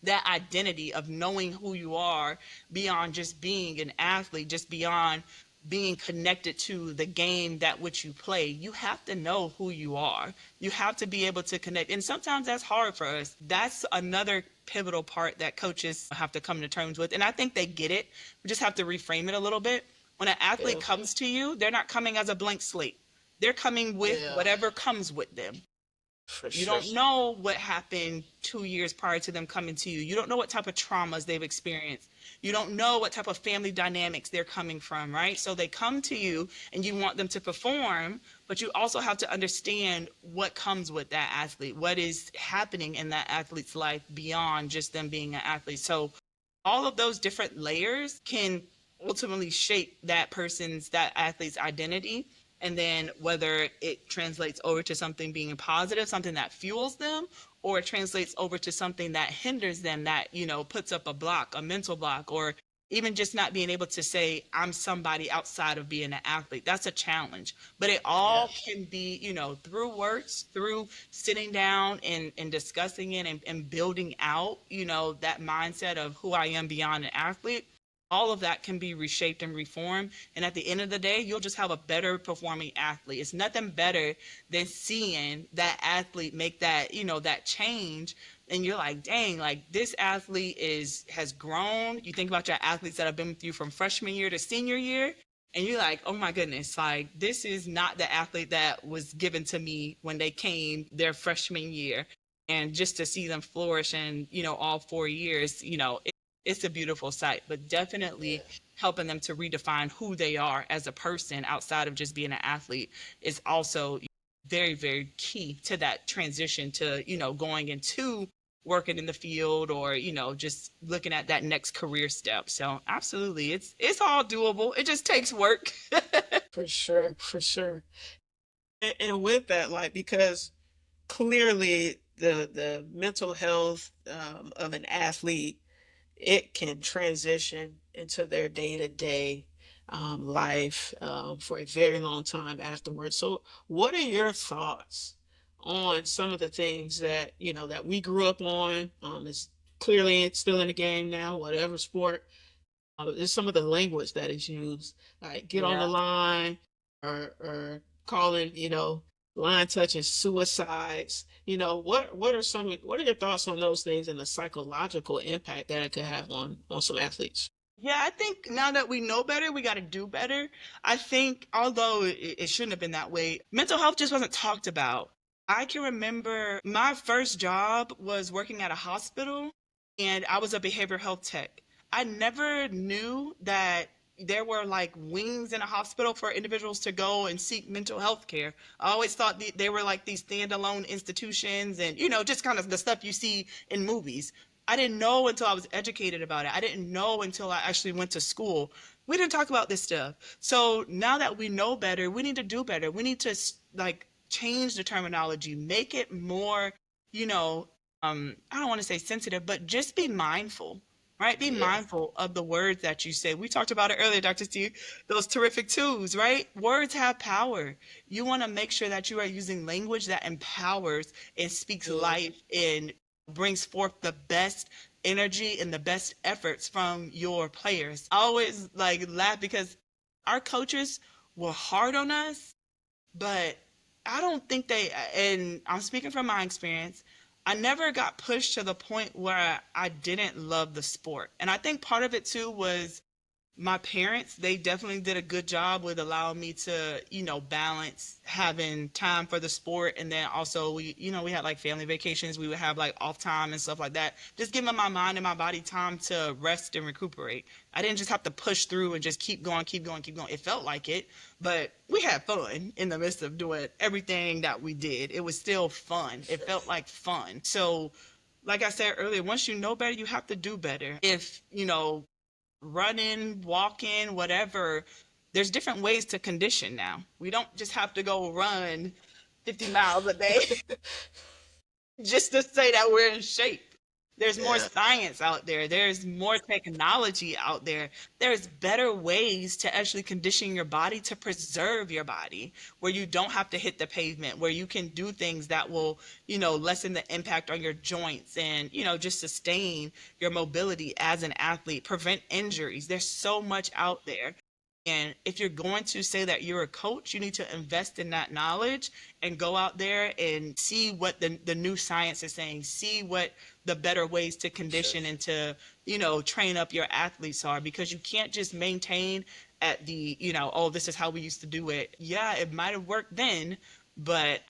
that identity of knowing who you are beyond just being an athlete, just beyond being connected to the game that which you play, you have to know who you are. You have to be able to connect. And sometimes that's hard for us. That's another pivotal part that coaches have to come to terms with. And I think they get it. We just have to reframe it a little bit. When an athlete Yeah. comes to you, they're not coming as a blank slate. They're coming with Yeah. whatever comes with them. For You sure. don't know what happened 2 years prior to them coming to you. You don't know what type of traumas they've experienced. You don't know what type of family dynamics they're coming from, right? So they come to you and you want them to perform, but you also have to understand what comes with that athlete, what is happening in that athlete's life beyond just them being an athlete. So all of those different layers can ultimately shape that athlete's identity. And then whether it translates over to something being positive, something that fuels them, or it translates over to something that hinders them, that, puts up a block, a mental block, or even just not being able to say, I'm somebody outside of being an athlete. That's a challenge. But it Yeah. all can be, through works, through sitting down and discussing it and building out, that mindset of who I am beyond an athlete. All of that can be reshaped and reformed. And at the end of the day, you'll just have a better performing athlete. It's nothing better than seeing that athlete make that, that change. And you're like, dang, like this athlete has grown. You think about your athletes that have been with you from freshman year to senior year, and you're like, oh my goodness, like this is not the athlete that was given to me when they came their freshman year. And just to see them flourish in, all 4 years, it's a beautiful sight. But definitely helping them to redefine who they are as a person outside of just being an athlete is also very, very key to that transition to, going into working in the field, or, just looking at that next career step. So absolutely, it's all doable. It just takes work. For sure. For sure. And with that, like, because clearly the mental health of an athlete, it can transition into their day-to-day life for a very long time afterwards. So what are your thoughts on some of the things that that we grew up on? It's clearly still in the game now, whatever sport. There's some of the language that is used, like get on the Yeah. line, or calling, line touching suicides. What are your thoughts on those things and the psychological impact that it could have on some athletes? Yeah, I think now that we know better, we got to do better. I think although it shouldn't have been that way, mental health just wasn't talked about. I can remember my first job was working at a hospital, and I was a behavioral health tech. I never knew that there were like wings in a hospital for individuals to go and seek mental health care. I always thought they were like these standalone institutions and, just kind of the stuff you see in movies. I didn't know until I was educated about it. I didn't know until I actually went to school. We didn't talk about this stuff. So now that we know better, we need to do better. We need to like change the terminology, make it more, I don't want to say sensitive, but just be mindful, right? Be Yeah. mindful of the words that you say. We talked about it earlier, Dr. Steve, those terrific twos, right? Words have power. You want to make sure that you are using language that empowers and speaks Yeah. life and brings forth the best energy and the best efforts from your players. I always like laugh because our coaches were hard on us, but I don't think and I'm speaking from my experience, I never got pushed to the point where I didn't love the sport. And I think part of it too was My parents, they definitely did a good job with allowing me to, balance having time for the sport. And then also we had like family vacations. We would have like off time and stuff like that. Just giving my mind and my body time to rest and recuperate. I didn't just have to push through and just keep going, keep going, keep going. It felt like it, but we had fun in the midst of doing everything that we did. It was still fun. It felt like fun. So, like I said earlier, once you know better, you have to do better. If, running, walking, whatever, there's different ways to condition now. We don't just have to go run 50 miles a day just to say that we're in shape. There's more science out there. There's more technology out there. There's better ways to actually condition your body to preserve your body, where you don't have to hit the pavement, where you can do things that will, lessen the impact on your joints and, just sustain your mobility as an athlete, prevent injuries. There's so much out there. And if you're going to say that you're a coach, you need to invest in that knowledge and go out there and see what the new science is saying, see what the better ways to condition and to, train up your athletes are, because you can't just maintain at the, oh, this is how we used to do it. Yeah, it might have worked then, but,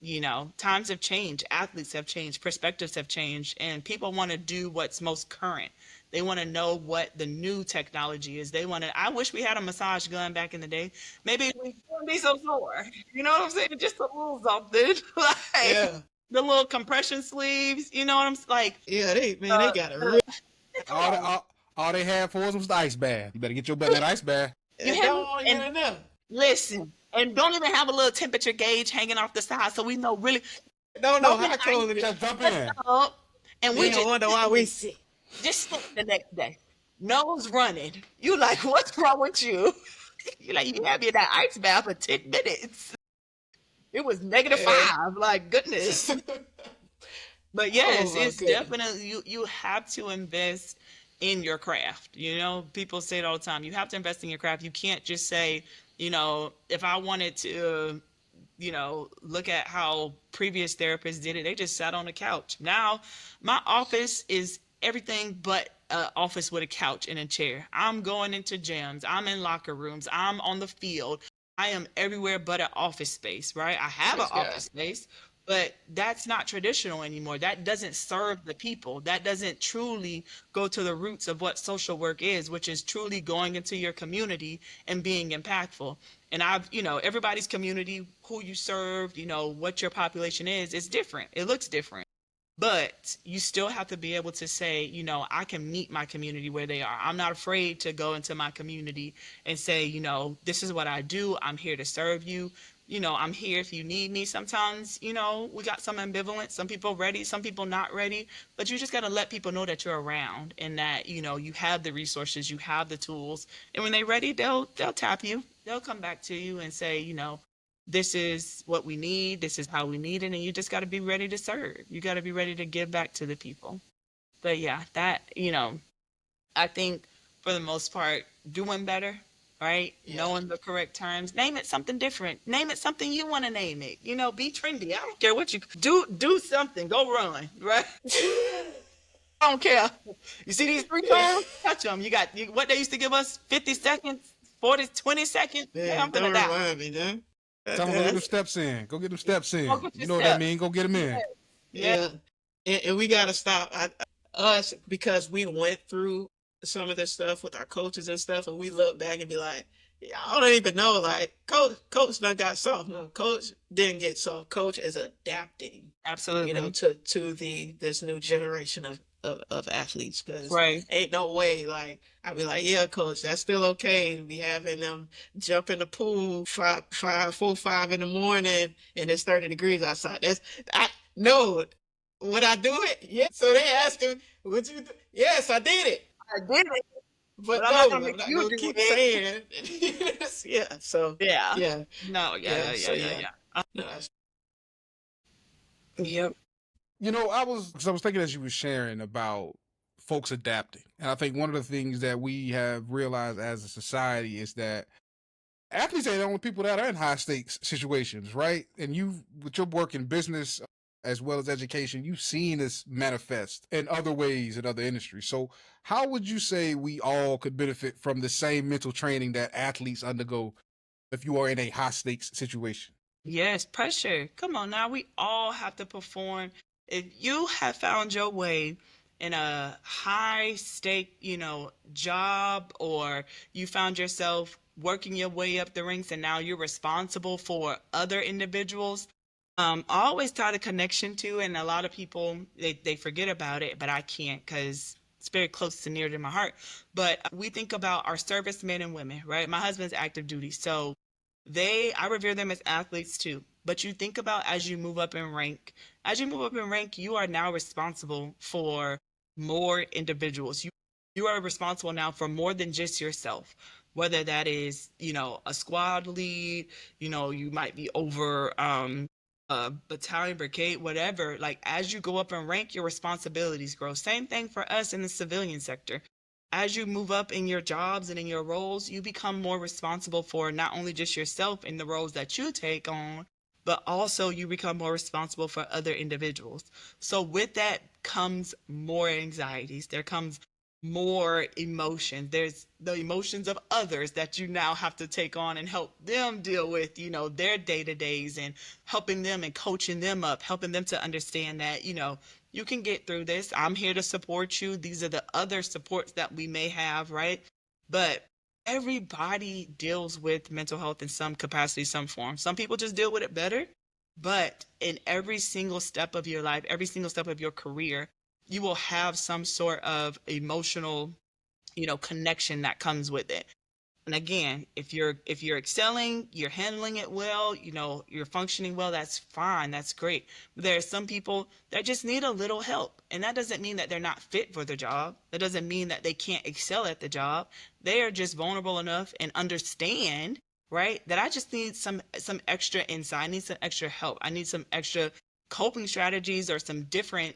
times have changed, athletes have changed, perspectives have changed, and people want to do what's most current. They want to know what the new technology is. I wish we had a massage gun back in the day. Maybe we wouldn't be so sore. You know what I'm saying? Just a little something. Like Yeah. the little compression sleeves. You know what I'm like? Yeah, they got it real. All they had for us was the ice bath. You better get your butt in that ice bath. You have, and listen, and don't even have a little temperature gauge hanging off the side so we know really. No, how cold it is. Just jump in. And we just wonder why we sick. Just sleep the next day. Nose running. You like, what's wrong with you? You like, you had me in that ice bath for 10 minutes. It was -5. Like, goodness. But yes, it's definitely, you have to invest in your craft. People say it all the time. You have to invest in your craft. You can't just say, if I wanted to, look at how previous therapists did it, they just sat on the couch. Now, my office is everything but an office with a couch and a chair. I'm going into gyms. I'm in locker rooms. I'm on the field. I am everywhere but an office space, right? I have an office space, but that's not traditional anymore. That doesn't serve the people. That doesn't truly go to the roots of what social work is, which is truly going into your community and being impactful. And everybody's community, who you serve, what your population is different. It looks different. But you still have to be able to say, I can meet my community where they are. I'm not afraid to go into my community and say, this is what I do. I'm here to serve you. I'm here if you need me. Sometimes, we got some ambivalence, some people ready, some people not ready, but you just got to let people know that you're around and that, you have the resources, you have the tools. And when they're ready, they'll tap you. They'll come back to you and say, this is what we need. This is how we need it. And you just got to be ready to serve. You got to be ready to give back to the people. But yeah, that, I think for the most part, doing better, right? Yeah. Knowing the correct terms. Name it something different. Name it something you want to name it. Be trendy. I don't care what you do something. Go run, right? I don't care. You see these 3 terms? Touch them. You got what they used to give us, 50 seconds, 40, 20 seconds. Yeah, I'm gonna die. Tell them to go get them steps in. Go get them steps in. You know what that means. Go get them in. Yeah. And we got to stop us because we went through some of this stuff with our coaches and stuff. And we look back and be like, I don't even know. Like, coach done got soft. No, coach didn't get soft. Coach is adapting. Absolutely. To this new generation of athletes, because ain't no way, like, I'd be like, yeah, coach, that's still okay to be having them jump in the pool 4, 5 in the morning and it's 30 degrees outside. No, would I do it? Yeah. So they asked him, would you do? Yes, I did it. I did it. But no, I'm not gonna keep saying it. Yeah. So yeah. No, yeah. Yep. I was thinking as you were sharing about folks adapting. And I think one of the things that we have realized as a society is that athletes are the only people that are in high stakes situations, right? And you, with your work in business, as well as education, you've seen this manifest in other ways in other industries. So how would you say we all could benefit from the same mental training that athletes undergo if you are in a high stakes situation? Yes, pressure. Come on now, we all have to perform. If you have found your way in a high stake, job, or you found yourself working your way up the ranks and now you're responsible for other individuals, I always tie the connection to, and a lot of people they forget about it, but I can't because it's very close to near to my heart. But we think about our servicemen and women, right? My husband's active duty, so I revere them as athletes too. But you think about as you move up in rank, you are now responsible for more individuals. You are responsible now for more than just yourself. Whether that is, a squad lead, you might be over a battalion, brigade, whatever. Like as you go up in rank, your responsibilities grow. Same thing for us in the civilian sector. As you move up in your jobs and in your roles, you become more responsible for not only just yourself in the roles that you take on, but also you become more responsible for other individuals. So with that comes more anxieties. There comes more emotion. There's the emotions of others that you now have to take on and help them deal with, their day-to-days, and helping them and coaching them up, helping them to understand that, you can get through this. I'm here to support you. These are the other supports that we may have, right? But everybody deals with mental health in some capacity, some form. Some people just deal with it better. But in every single step of your life, every single step of your career, you will have some sort of emotional, connection that comes with it. And again, if you're excelling, you're handling it well, you're functioning well, that's fine, that's great. But there are some people that just need a little help. And that doesn't mean that they're not fit for the job. That doesn't mean that they can't excel at the job. They are just vulnerable enough and understand, right? That I just need some extra insight. I need some extra help. I need some extra coping strategies or some different,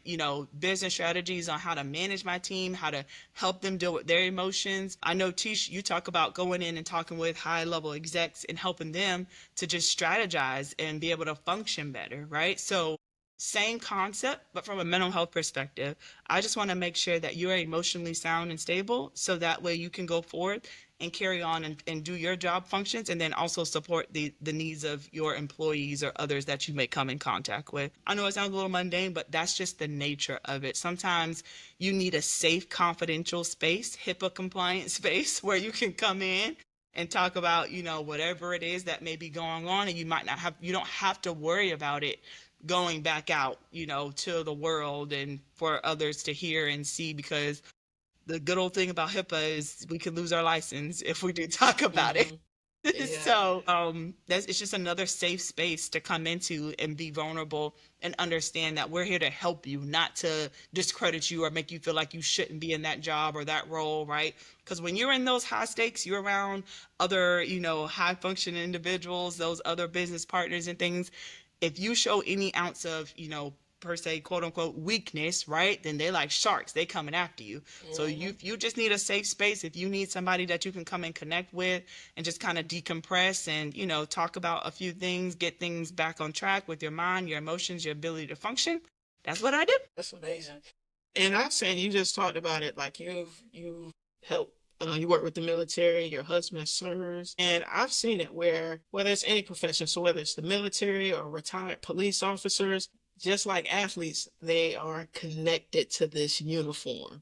business strategies on how to manage my team, how to help them deal with their emotions. I know, Tish, you talk about going in and talking with high level execs and helping them to just strategize and be able to function better, right? So same concept, but from a mental health perspective. I just want to make sure that you are emotionally sound and stable so that way you can go forward and carry on and do your job functions, and then also support the needs of your employees or others that you may come in contact with. I know it sounds a little mundane, but that's just the nature of it. Sometimes you need a safe, confidential space, HIPAA compliant space where you can come in and talk about, whatever it is that may be going on, and you don't have to worry about it going back out, to the world and for others to hear and see, because the good old thing about HIPAA is we could lose our license if we do talk about it. Mm-hmm. Yeah. So it's just another safe space to come into and be vulnerable and understand that we're here to help you, not to discredit you or make you feel like you shouldn't be in that job or that role, right? Because when you're in those high stakes, you're around other, high functioning individuals, those other business partners and things. If you show any ounce of, per se, quote unquote, weakness, right? Then they're like sharks. They coming after you. Mm-hmm. So you just need a safe space. If you need somebody that you can come and connect with and just kind of decompress and, talk about a few things, get things back on track with your mind, your emotions, your ability to function. That's what I do. That's amazing. And I'm saying you just talked about it like you help. You work with the military, your husband serves. And I've seen it whether it's any profession, so whether it's the military or retired police officers, just like athletes, they are connected to this uniform.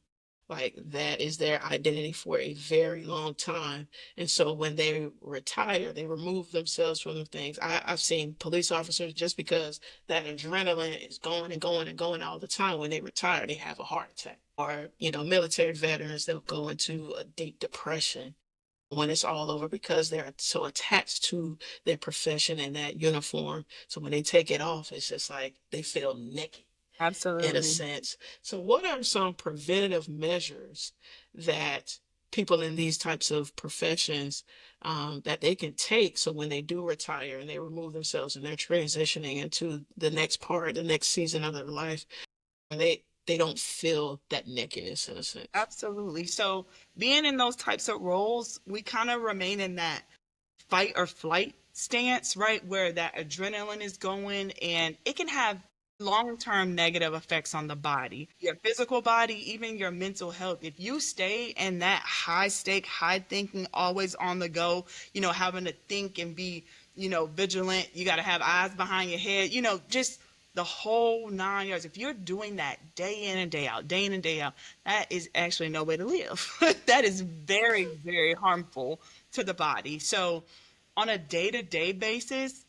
Like that is their identity for a very long time. And so when they retire, they remove themselves from the things. I've seen police officers, just because that adrenaline is going and going and going all the time, when they retire, they have a heart attack. Or, military veterans, they'll go into a deep depression when it's all over because they're so attached to their profession and that uniform. So when they take it off, it's just like they feel naked. Absolutely. In a sense. So what are some preventative measures that people in these types of professions that they can take, so when they do retire and they remove themselves and they're transitioning into the next season of their life, they don't feel that nakedness, in a sense? Absolutely. So being in those types of roles, we kind of remain in that fight or flight stance, right? Where that adrenaline is going, and it can have long-term negative effects on the body, your physical body, even your mental health. If you stay in that high stake, high thinking, always on the go, having to think and be, vigilant, you got to have eyes behind your head, just the whole 9 years. If you're doing that day in and day out, day in and day out, that is actually no way to live. That is very, very harmful to the body. So on a day-to-day basis,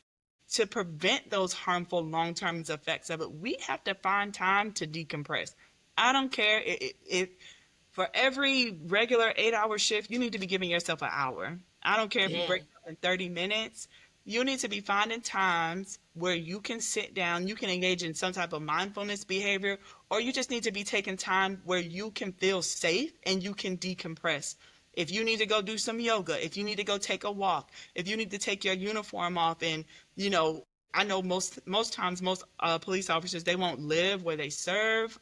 to prevent those harmful long-term effects of it, we have to find time to decompress. I don't care if for every regular 8-hour shift, you need to be giving yourself an hour. I don't care if you break up in 30 minutes. You need to be finding times where you can sit down, you can engage in some type of mindfulness behavior, or you just need to be taking time where you can feel safe and you can decompress. If you need to go do some yoga, if you need to go take a walk, if you need to take your uniform off, and I know most times most police officers, they won't live where they serve.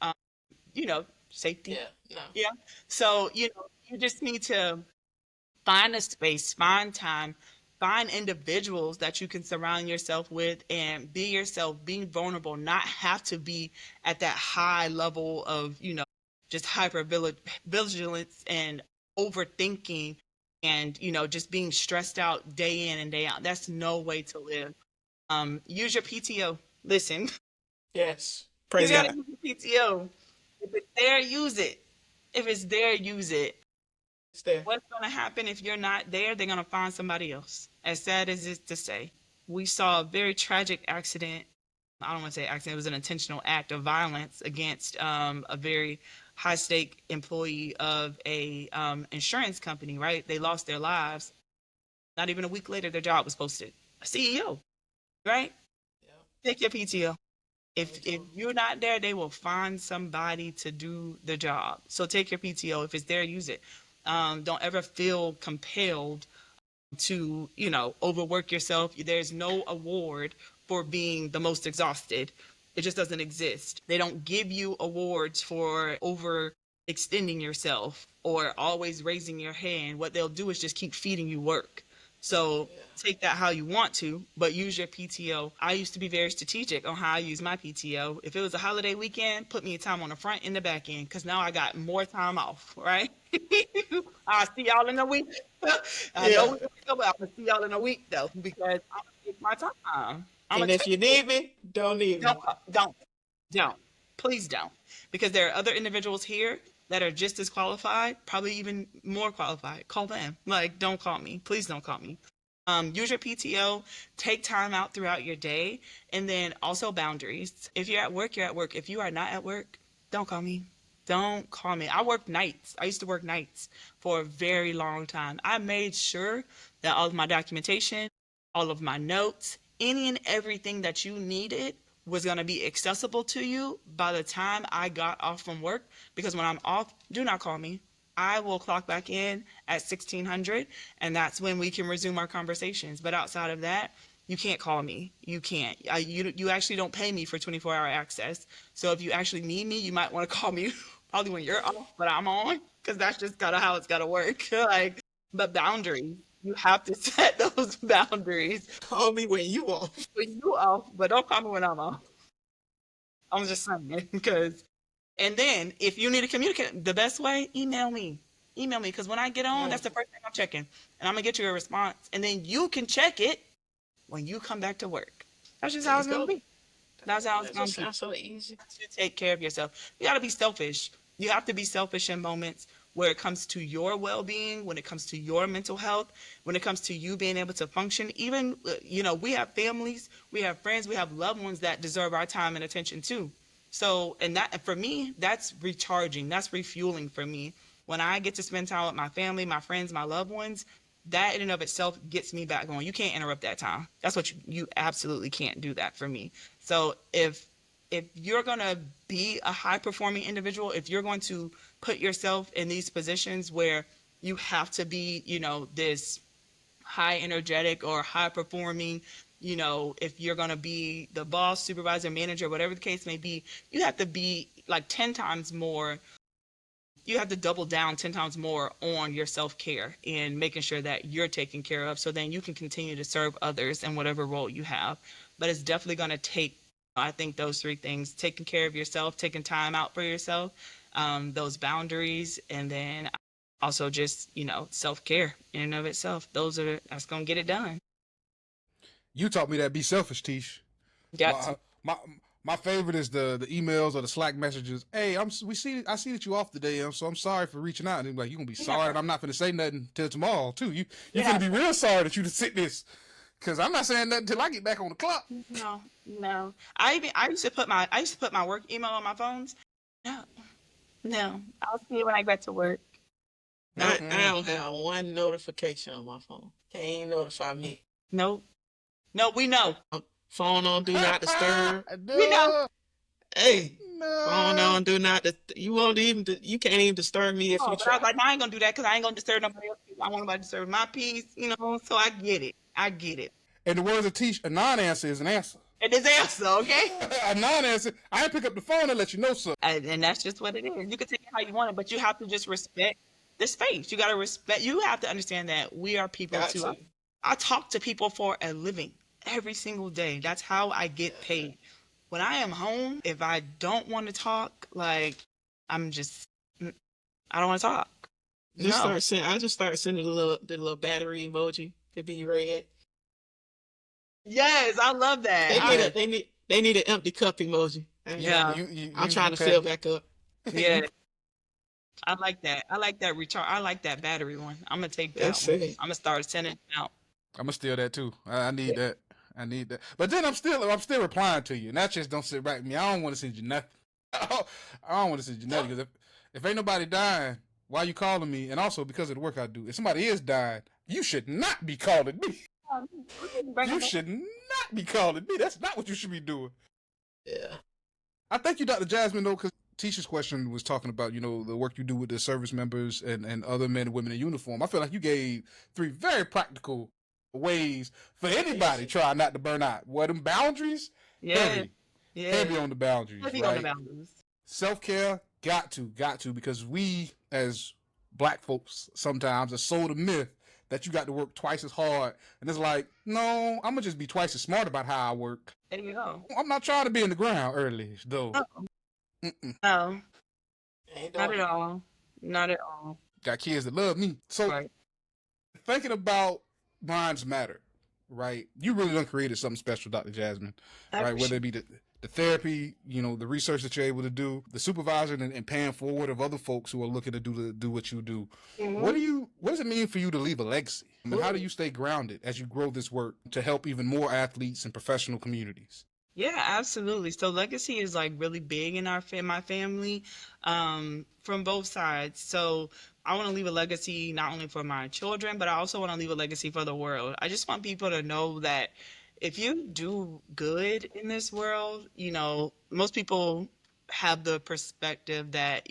Safety. Yeah, no. Yeah. So you just need to find a space, find time, find individuals that you can surround yourself with and be yourself, being vulnerable, not have to be at that high level of, just hyper vigilance and overthinking and, just being stressed out day in and day out. That's no way to live. Use your PTO. Listen, Yes. you Praise gotta God. use your PTO. If it's there, use it. If it's there, use it. It's there. What's going to happen if you're not there? They're going to find somebody else. As sad as it's to say, we saw a very tragic accident. I don't want to say accident. It was an intentional act of violence against a very high stake employee of a insurance company, right? They lost their lives. Not even a week later, their job was posted. A CEO, right? Yeah. Take your PTO. If you're not there, they will find somebody to do the job. So take your PTO. If it's there, use it. Don't ever feel compelled to, overwork yourself. There's no award for being the most exhausted. It just doesn't exist. They don't give you awards for overextending yourself or always raising your hand. What they'll do is just keep feeding you work. So take that how you want to, but use your PTO. I used to be very strategic on how I use my PTO. If it was a holiday weekend, put me a time on the front and the back end, because now I got more time off, right? I'll see y'all in a week. I know we're but I'm going to see y'all in a week, though, because I'm going to take my time. I'm And gonna if you need me, don't need me. don't. Please don't. Because there are other individuals here that are just as qualified, probably even more qualified. Call them. Like, don't call me. Please don't call me. Use your PTO, take time out throughout your day, and then also boundaries. If you're at work, you're at work. If you are not at work, don't call me. Don't call me. I worked nights. I used to work nights for a very long time. I made sure that all of my documentation, all of my notes, any and everything that you needed was going to be accessible to you by the time I got off from work. Because when I'm off, do not call me. I will clock back in at 1600, and that's when we can resume our conversations. But outside of that, you can't call me. You can't. You actually don't pay me for 24-hour access. So if you actually need me, you might want to call me probably when you're off, but I'm on, because that's just kind of how it's got to work. But boundaries. You have to set those boundaries. Call me when you off. When you off, but don't call me when I'm off. I'm just saying, because, and then if you need to communicate, the best way, email me. Email me, because when I get on, that's the first thing I'm checking. And I'm going to get you a response. And then you can check it when you come back to work. That's just how it's going to be. That's how it's going to be. Sounds so easy. You take care of yourself. You got to be selfish. You have to be selfish in moments where it comes to your well-being, when it comes to your mental health, when it comes to you being able to function. Even, we have families, we have friends, we have loved ones that deserve our time and attention too. So, and that, for me, that's recharging. That's refueling for me. When I get to spend time with my family, my friends, my loved ones, that in and of itself gets me back going. You can't interrupt that time. That's what you absolutely can't do that for me. So if you're going to be a high performing individual, if you're going to put yourself in these positions where you have to be, this high energetic or high performing, if you're going to be the boss, supervisor, manager, whatever the case may be, you have to be like 10 times more. You have to double down 10 times more on your self-care and making sure that you're taken care of, so then you can continue to serve others in whatever role you have. But it's definitely going to take I think those three things, taking care of yourself, taking time out for yourself, those boundaries, and then also just, self-care in and of itself. That's going to get it done. You taught me that be selfish, Tish. Got My to. my my favorite is the emails or the Slack messages. Hey, I see that you off today, so I'm sorry for reaching out. And like, you gonna be sorry, and I'm not gonna say nothing till tomorrow too. You Yeah. gonna be real sorry that you just sit this, because I'm not saying nothing till I get back on the clock. No. I used to put my work email on my phones. No. I'll see it when I get to work. I don't have one notification on my phone. Can't even notify me. Nope. No, we know. Phone on do not disturb. We know. Hey, No. phone on do not. You won't even. You can't even disturb me if Oh, you but I try. was like, no, I ain't gonna do that because I ain't gonna disturb nobody else. I want nobody to disturb my peace, So I get it. In the words of Tish, a non-answer is an answer. It is answer, okay? A non-answer, I ain't pick up the phone and let you know something. And that's just what it is. You can take it how you want it, but you have to just respect the space. You got to respect. You have to understand that we are people Got too. to. I talk to people for a living every single day. That's how I get paid. When I am home, if I don't want to talk, like I don't want to talk. I just start sending the little battery emoji to be red. Yes, I love that. They need an empty cup emoji. Yeah. I'm trying to fill back up. Yeah. I like that. I like that recharge. I like that battery one. I'm gonna take that That's one. it. I'm gonna start sending it out. I'm gonna steal that too. I need that. I need that. But then I'm still replying to you, and that just don't sit right with me. I don't want to send you nothing. I don't want to send you nothing because if ain't nobody dying, why you calling me? And also because of the work I do, if somebody is dying, you should not be calling me. You should not be calling me. That's not what you should be doing. Yeah. I thank you, Dr. Jasmine, though, because Tisha's question was talking about, the work you do with the service members and other men and women in uniform. I feel like you gave 3 very practical ways for anybody trying not to burn out. What, them boundaries? Yeah. Heavy on the boundaries, Heavy right? on the boundaries. Self-care, got to, because we, as black folks, sometimes are sold a myth that you got to work twice as hard. And it's like, no, I'm going to just be twice as smart about how I work. There you go. I'm not trying to be in the ground early, though. No, Ain't not doing at it. all. Not at all. Got kids that love me. So, Right. thinking about mindz.matter, right? You really done created something special, Dr. Jasmine, right? Whether it be the therapy, the research that you're able to do, the supervising and paying forward of other folks who are looking to do what you do. Mm-hmm. What does it mean for you to leave a legacy? And how do you stay grounded as you grow this work to help even more athletes and professional communities? Yeah, absolutely. So legacy is like really big in my family, from both sides. So I want to leave a legacy not only for my children, but I also want to leave a legacy for the world. I just want people to know that if you do good in this world, most people have the perspective that,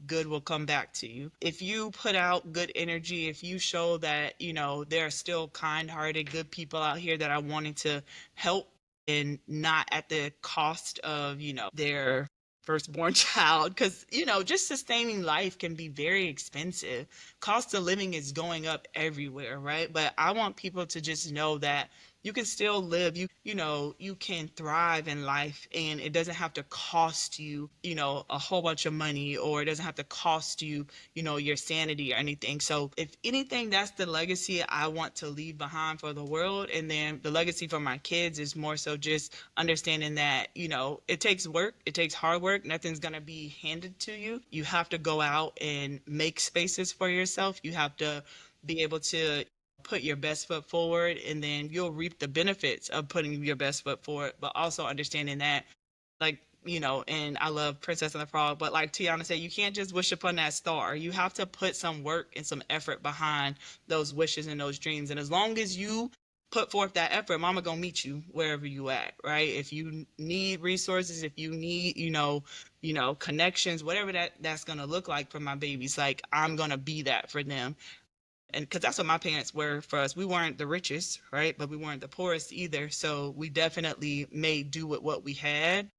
good will come back to you. If you put out good energy, if you show that, there are still kind-hearted, good people out here that are wanting to help and not at the cost of, their firstborn child. Because, just sustaining life can be very expensive. Cost of living is going up everywhere, right? But I want people to just know that you can still live. You can thrive in life, and it doesn't have to cost you, a whole bunch of money, or it doesn't have to cost you, your sanity or anything. So if anything, that's the legacy I want to leave behind for the world. And then the legacy for my kids is more so just understanding that, it takes work. It takes hard work. Nothing's going to be handed to you. You have to go out and make spaces for yourself. You have to be able to put your best foot forward, and then you'll reap the benefits of putting your best foot forward, but also understanding that, like, and I love Princess and the Frog, but like Tiana said, you can't just wish upon that star. You have to put some work and some effort behind those wishes and those dreams. And as long as you put forth that effort, mama gonna meet you wherever you at, right? If you need resources, if you need, connections, whatever that's gonna look like for my babies, like I'm gonna be that for them. And because that's what my parents were for us. We weren't the richest, right? But we weren't the poorest either. So we definitely made do with what we had.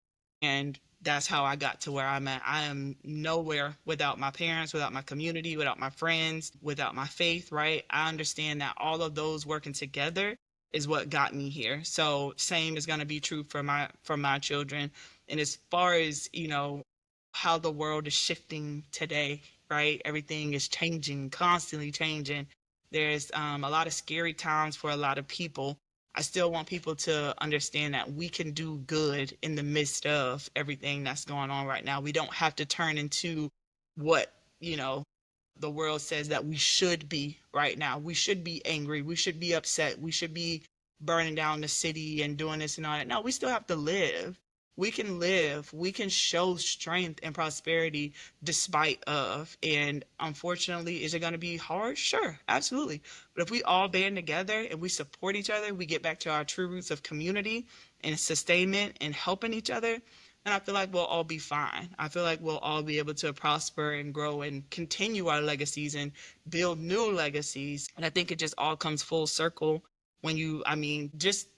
And that's how I got to where I'm at. I am nowhere without my parents, without my community, without my friends, without my faith, right? I understand that all of those working together is what got me here. So same is going to be true for my children. And as far as, how the world is shifting today, right? Everything is changing, constantly changing. There's a lot of scary times for a lot of people. I still want people to understand that we can do good in the midst of everything that's going on right now. We don't have to turn into what, the world says that we should be right now. We should be angry. We should be upset. We should be burning down the city and doing this and all that. No, we still have to live. We can live. We can show strength and prosperity despite of. And unfortunately, is it going to be hard? Sure, absolutely. But if we all band together and we support each other, we get back to our true roots of community and sustainment and helping each other, and I feel like we'll all be fine. I feel like we'll all be able to prosper and grow and continue our legacies and build new legacies. And I think it just all comes full circle when just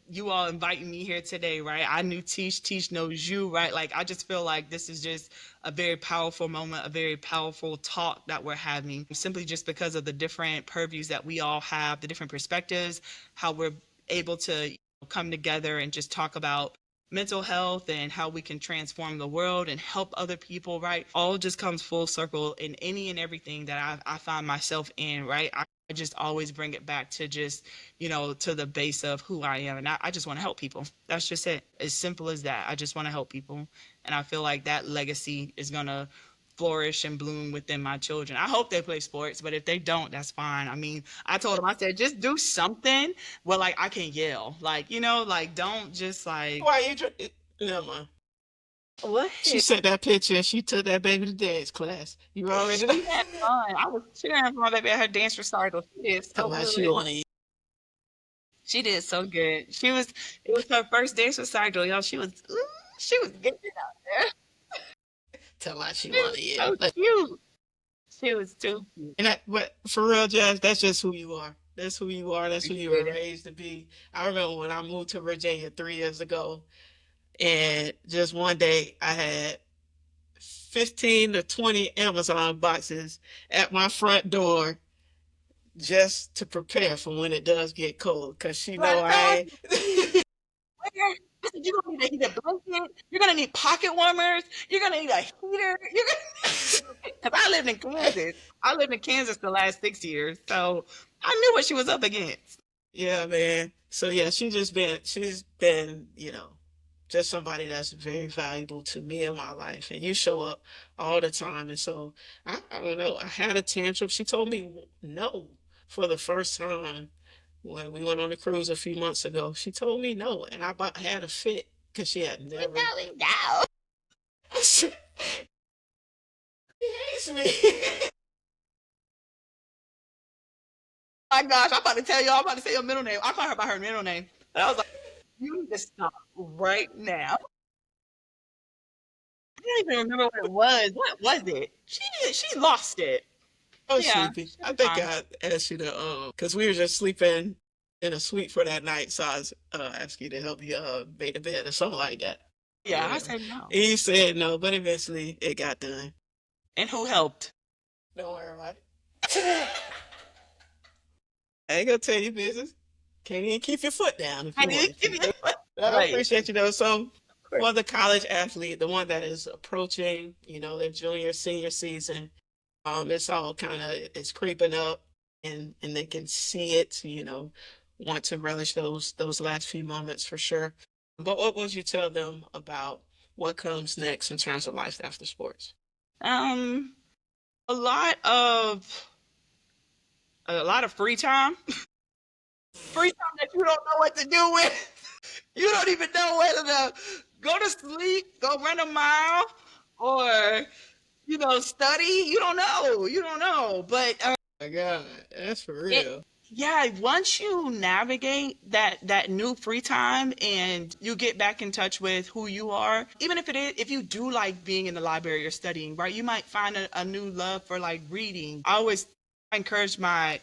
you all inviting me here today, right? I knew Teach knows you, right? Like, I just feel like this is just a very powerful moment, a very powerful talk that we're having, simply just because of the different purviews that we all have, the different perspectives, how we're able to come together and just talk about mental health and how we can transform the world and help other people, right? All just comes full circle in any and everything that I find myself in, right? I just always bring it back to just, to the base of who I am. And I just want to help people. That's just it. As simple as that. I just want to help people. And I feel like that legacy is going to flourish and bloom within my children. I hope they play sports, but if they don't, that's fine. I mean, I told them, I said, just do something where, like, I can yell, like, don't just like. Why never mind. What? She sent that picture and she took that baby to dance class. You already know. She had fun. She didn't have fun baby at her dance recital. She did so good. She did so good. It was her first dance recital, y'all. She was getting it out there. Tell her she wanted it. So cute. She was too cute. But for real, Jazz, that's just who you are. That's who you are. That's who you were raised to be. I remember when I moved to Virginia 3 years ago, and just one day I had 15 to 20 Amazon boxes at my front door just to prepare for when it does get cold, because she know I ain't. I said, you're gonna need a blanket, you're gonna need pocket warmers, you're gonna need a heater, because I lived in Kansas. I lived in Kansas the last 6 years, so I knew what she was up against. Yeah, man. So yeah, she's been, just somebody that's very valuable to me in my life. And you show up all the time. And so I don't know, I had a tantrum. She told me no for the first time when we went on a cruise a few months ago. She told me no, and I about had a fit because she had never. No. She hates me. My gosh, I'm about to tell y'all, I'm about to say your middle name. I call her by her middle name. And I was like, you need to stop right now. I don't even remember what it was. What was it? She lost it. I was sleepy. I think I asked you to, because we were just sleeping in a suite for that night, so I was asking you to help me make the bed or something like that. Yeah, I said no. He said no, but eventually it got done. And who helped? Don't worry about it. I ain't gonna tell you business. Can't even keep your foot down if you want to. I appreciate you though. So for the college athlete, the one that is approaching, their junior, senior season, it's all it's creeping up, and they can see it, want to relish those last few moments for sure. But what would you tell them about what comes next in terms of life after sports? A lot of free time. Free time that you don't know what to do with. You don't even know whether to go to sleep, go run a mile, or study. You don't know. But oh my God, that's for real. Once you navigate that new free time and you get back in touch with who you are, even if you do like being in the library or studying, right, you might find a new love for like reading. I always encourage my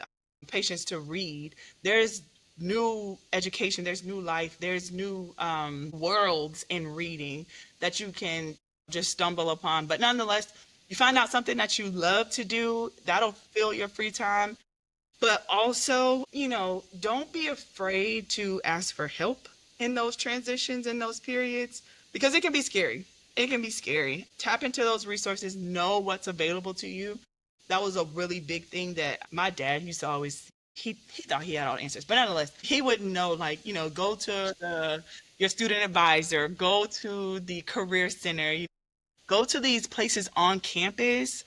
patients to read. There's new education, there's new life, there's new worlds in reading that you can just stumble upon. But nonetheless, you find out something that you love to do, that'll fill your free time. But also, don't be afraid to ask for help in those transitions, in those periods, because it can be scary. It can be scary. Tap into those resources, know what's available to you. That was a really big thing that my dad used to always, he thought he had all the answers, but nonetheless, he wouldn't know, like, go to your student advisor, go to the career center, go to these places on campus,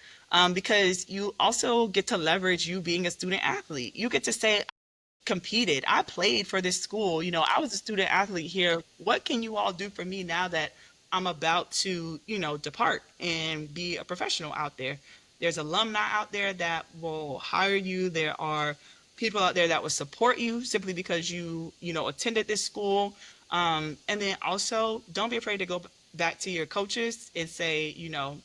because you also get to leverage you being a student athlete. You get to say, competed. I played for this school. I was a student athlete here. What can you all do for me now that I'm about to, depart and be a professional out there? There's alumni out there that will hire you. There are people out there that will support you simply because you attended this school. And then also, don't be afraid to go back to your coaches and say,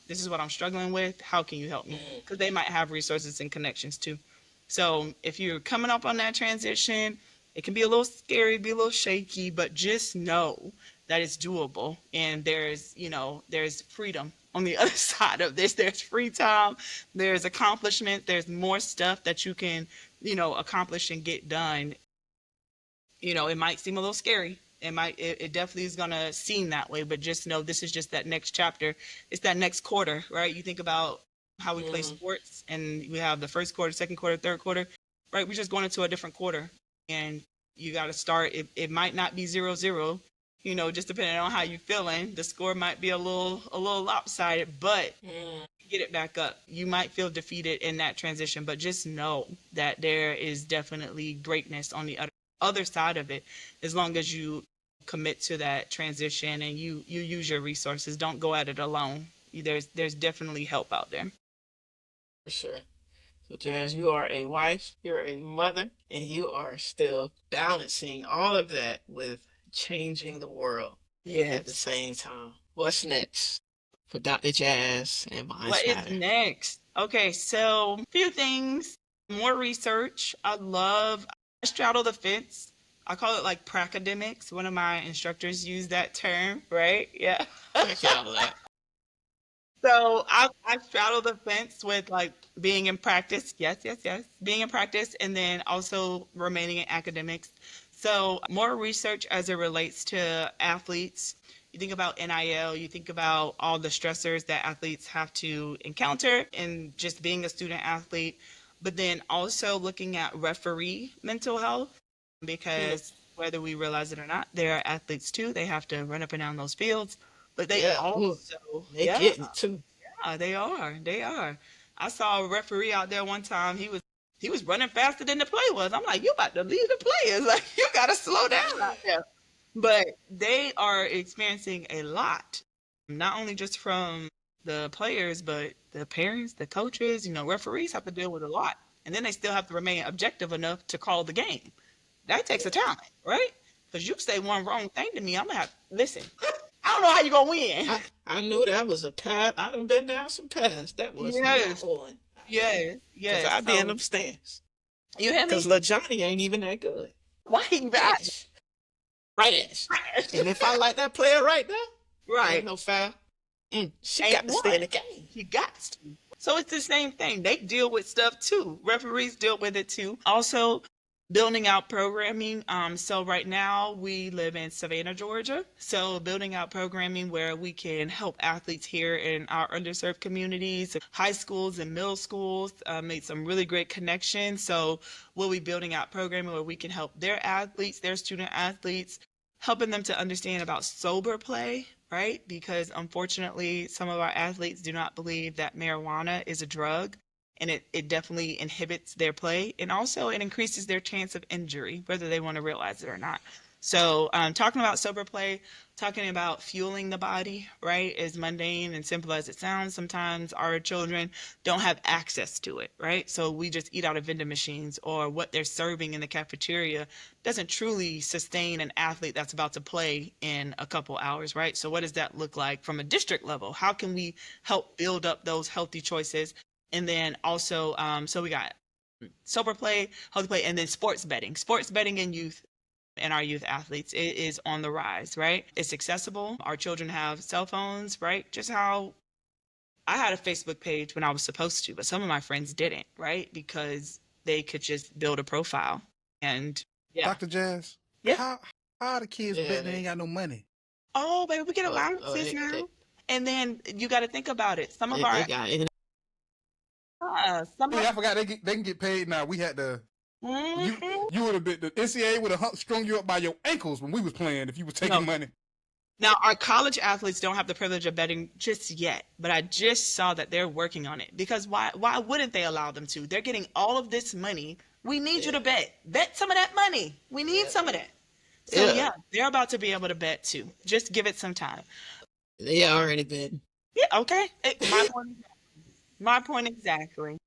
this is what I'm struggling with. How can you help me? Because they might have resources and connections too. So if you're coming up on that transition, it can be a little scary, be a little shaky, but just know that it's doable. And there's freedom on the other side of this. There's free time, there's accomplishment, there's more stuff that you can, accomplish and get done. It might seem a little scary. It definitely is gonna seem that way, but just know this is just that next chapter. It's that next quarter, right? You think about how we play sports, and we have the first quarter, second quarter, third quarter, right? We're just going into a different quarter, and you got to start. It might not be 0-0, just depending on how you're feeling. The score might be a little lopsided, but get it back up. You might feel defeated in that transition, but just know that there is definitely greatness on the other side of it, as long as you commit to that transition and you use your resources. Don't go at it alone. There's definitely help out there. For sure. So, Jazz, you are a wife, you're a mother, and you are still balancing all of that with changing the world at the Yes. same time. What's next for Dr. Jazz and What Mind's is Matter? next? Okay, so a few things. More research. I straddle the fence. I call it like pracademics. One of my instructors used that term, right? Yeah. Check out that. So I straddle the fence with like being in practice. Yes, yes, yes. Being in practice and then also remaining in academics. So more research as it relates to athletes. You think about NIL, you think about all the stressors that athletes have to encounter in just being a student athlete, but then also looking at referee mental health, Mm, because whether we realize it or not, they are athletes too. They have to run up and down those fields, but they yeah, also, they yeah, getting it too. they are. They are. I saw a referee out there one time. He was running faster than the play was. I'm like, you about to leave the players. Like, you gotta slow down out there. But they are experiencing a lot, not only just from the players, but the parents, the coaches. Referees have to deal with a lot, and then they still have to remain objective enough to call the game. That takes a talent, right? Because you say one wrong thing to me, I'm gonna have listen. I don't know how you gonna win. I knew that was a path. I done been down some paths. That was not Yes, one. yes, Because yes. I be in So them stands. you hear Because me? Lil Johnny ain't even that good. Why he back? Ash. Right, Ash. And if I like that player right now, ain't Right. no foul. She Ain't got to stay in one. the game. He got to. So it's the same thing. They deal with stuff too. Referees deal with it too. Also, building out programming. So right now we live in Savannah, Georgia. So building out programming where we can help athletes here in our underserved communities, high schools and middle schools. Made some really great connections. So we'll be building out programming where we can help their athletes, their student athletes, helping them to understand about sober play, right? Because unfortunately, some of our athletes do not believe that marijuana is a drug, and it definitely inhibits their play. And also, it increases their chance of injury, whether they want to realize it or not. So, talking about sober play, talking about fueling the body, right? As mundane and simple as it sounds, sometimes our children don't have access to it, right? So we just eat out of vending machines, or what they're serving in the cafeteria doesn't truly sustain an athlete that's about to play in a couple hours, right? So what does that look like from a district level? How can we help build up those healthy choices? And then also, so we got sober play, healthy play, and then sports betting. Sports betting in youth and our youth athletes, it is on the rise, right? It's accessible. Our children have cell phones, right? Just how I had a Facebook page when I was supposed to, but some of my friends didn't, right? Because they could just build a profile. And yeah. Dr. Jazz, Yeah. how are the kids Yeah, betting they ain't got no money? Oh, baby, we get oh, allowances now. And then you got to think about it. Some of they our, got it. some Hey, of, I forgot they can get paid now. We had to. You Mhm. you would have been the NCAA would have strung you up by your ankles when we was playing if you was taking No. money. Now, our college athletes don't have the privilege of betting just yet, but I just saw that they're working on it because why wouldn't they allow them to? They're getting all of this money. We need you to bet. Bet some of that money. We need some of that. So Yeah. yeah, they're about to be able to bet too. Just give it some time. They already been. Yeah, okay. My point exactly.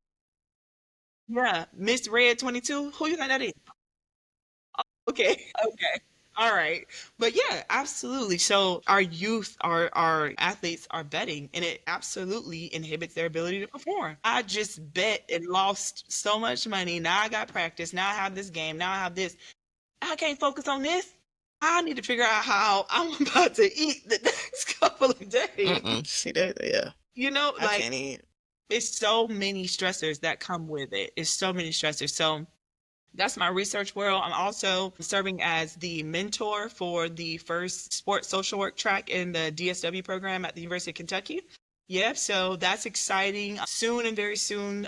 Yeah, Miss Red 22. Who you think that is? Okay, okay. All right. But yeah, absolutely. So our youth, our athletes are betting, and it absolutely inhibits their ability to perform. I just bet and lost so much money. Now I got practice. Now I have this game. Now I have this. I can't focus on this. I need to figure out how I'm about to eat the next couple of days. See that? Yeah. You know, I like can't eat. it's so many stressors that come with it. It's so many stressors. So that's my research world. I'm also serving as the mentor for the first sports social work track in the DSW program at the University of Kentucky. Yeah, so that's exciting. Soon and very soon,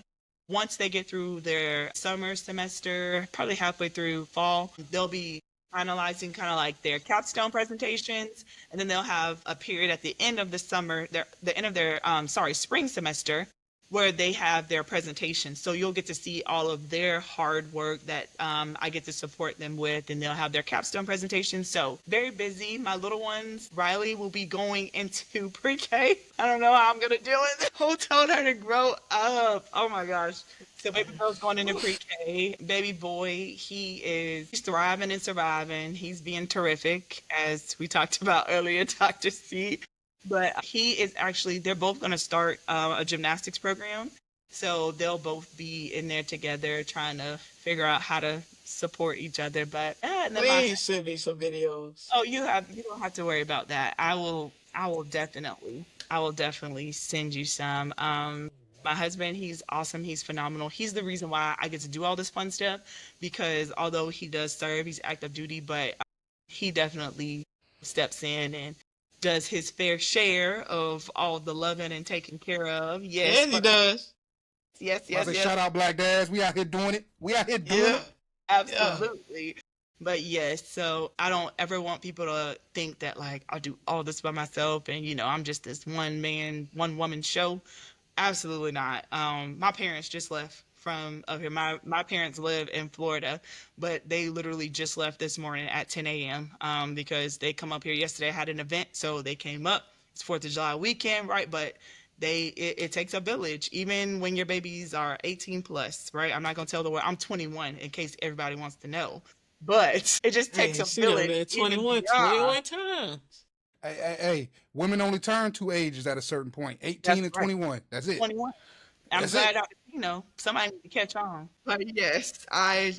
once they get through their summer semester, probably halfway through fall, they'll be finalizing kind of like their capstone presentations, and then they'll have a period at the end of the summer, the end of their spring semester, where they have their presentation. So you'll get to see all of their hard work that I get to support them with, and they'll have their capstone presentation. So very busy. My little ones, Riley will be going into pre-K. I don't know how I'm gonna do it. Who told her to grow up? Oh my gosh. So baby girl's going into pre-K. Baby boy, he's thriving and surviving. He's being terrific, as we talked about earlier, Dr. C. But they're both going to start a gymnastics program. So they'll both be in there together trying to figure out how to support each other. But Please send me some videos. oh, you don't have to worry about that. I will definitely send you some. My husband, he's awesome. He's phenomenal. He's the reason why I get to do all this fun stuff, because although he does serve, he's active duty, but he definitely steps in and does his fair share of all the loving and taking care of. Yes, And he does. yes, I yes, say, yes. shout out Black Dads. We out here doing it. We out here doing Yeah. it. Absolutely. But yes, so I don't ever want people to think that like I'll do all this by myself and I'm just this one man, one woman show. Absolutely not. My parents just left from up here. My parents live in Florida, but they literally just left this morning at 10 a.m. Because they come up here yesterday, had an event, so they came up. It's 4th of July weekend, right? But it takes a village, even when your babies are 18 plus, right? I'm not gonna tell the world I'm 21 in case everybody wants to know, but it just takes Hey, a she done been village. Even 21 beyond. times. Hey, women only turn 2 ages at a certain point. 18 That's and right. 21. That's it. 21. I'm That's glad it. somebody need to catch on. But yes, my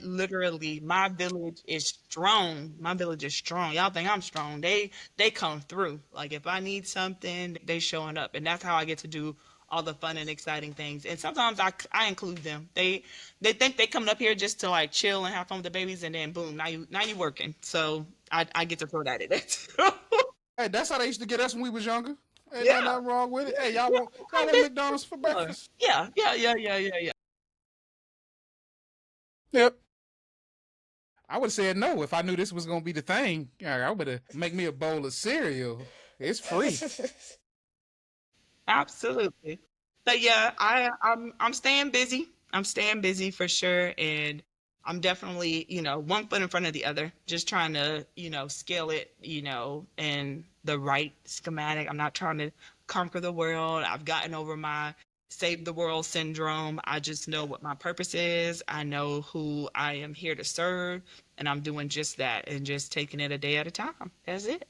village is strong. My village is strong. Y'all think I'm strong. They come through. Like if I need something, they showing up. And that's how I get to do all the fun and exciting things. And sometimes I include them. They think they coming up here just to like chill and have fun with the babies, and then boom, now you working. So I get to throw that in there too. Hey, that's how they used to get us when we was younger. Ain't Yeah. nothing wrong with it. Hey, y'all want McDonald's for breakfast? Yeah. Yep. I would have said no if I knew this was gonna be the thing. Yeah, I would have make me a bowl of cereal. It's free. Absolutely. But yeah, I'm staying busy. I'm staying busy for sure, and I'm definitely, one foot in front of the other, just trying to, scale it, in the right schematic. I'm not trying to conquer the world. I've gotten over my save the world syndrome. I just know what my purpose is. I know who I am here to serve, and I'm doing just that and just taking it a day at a time. That's it.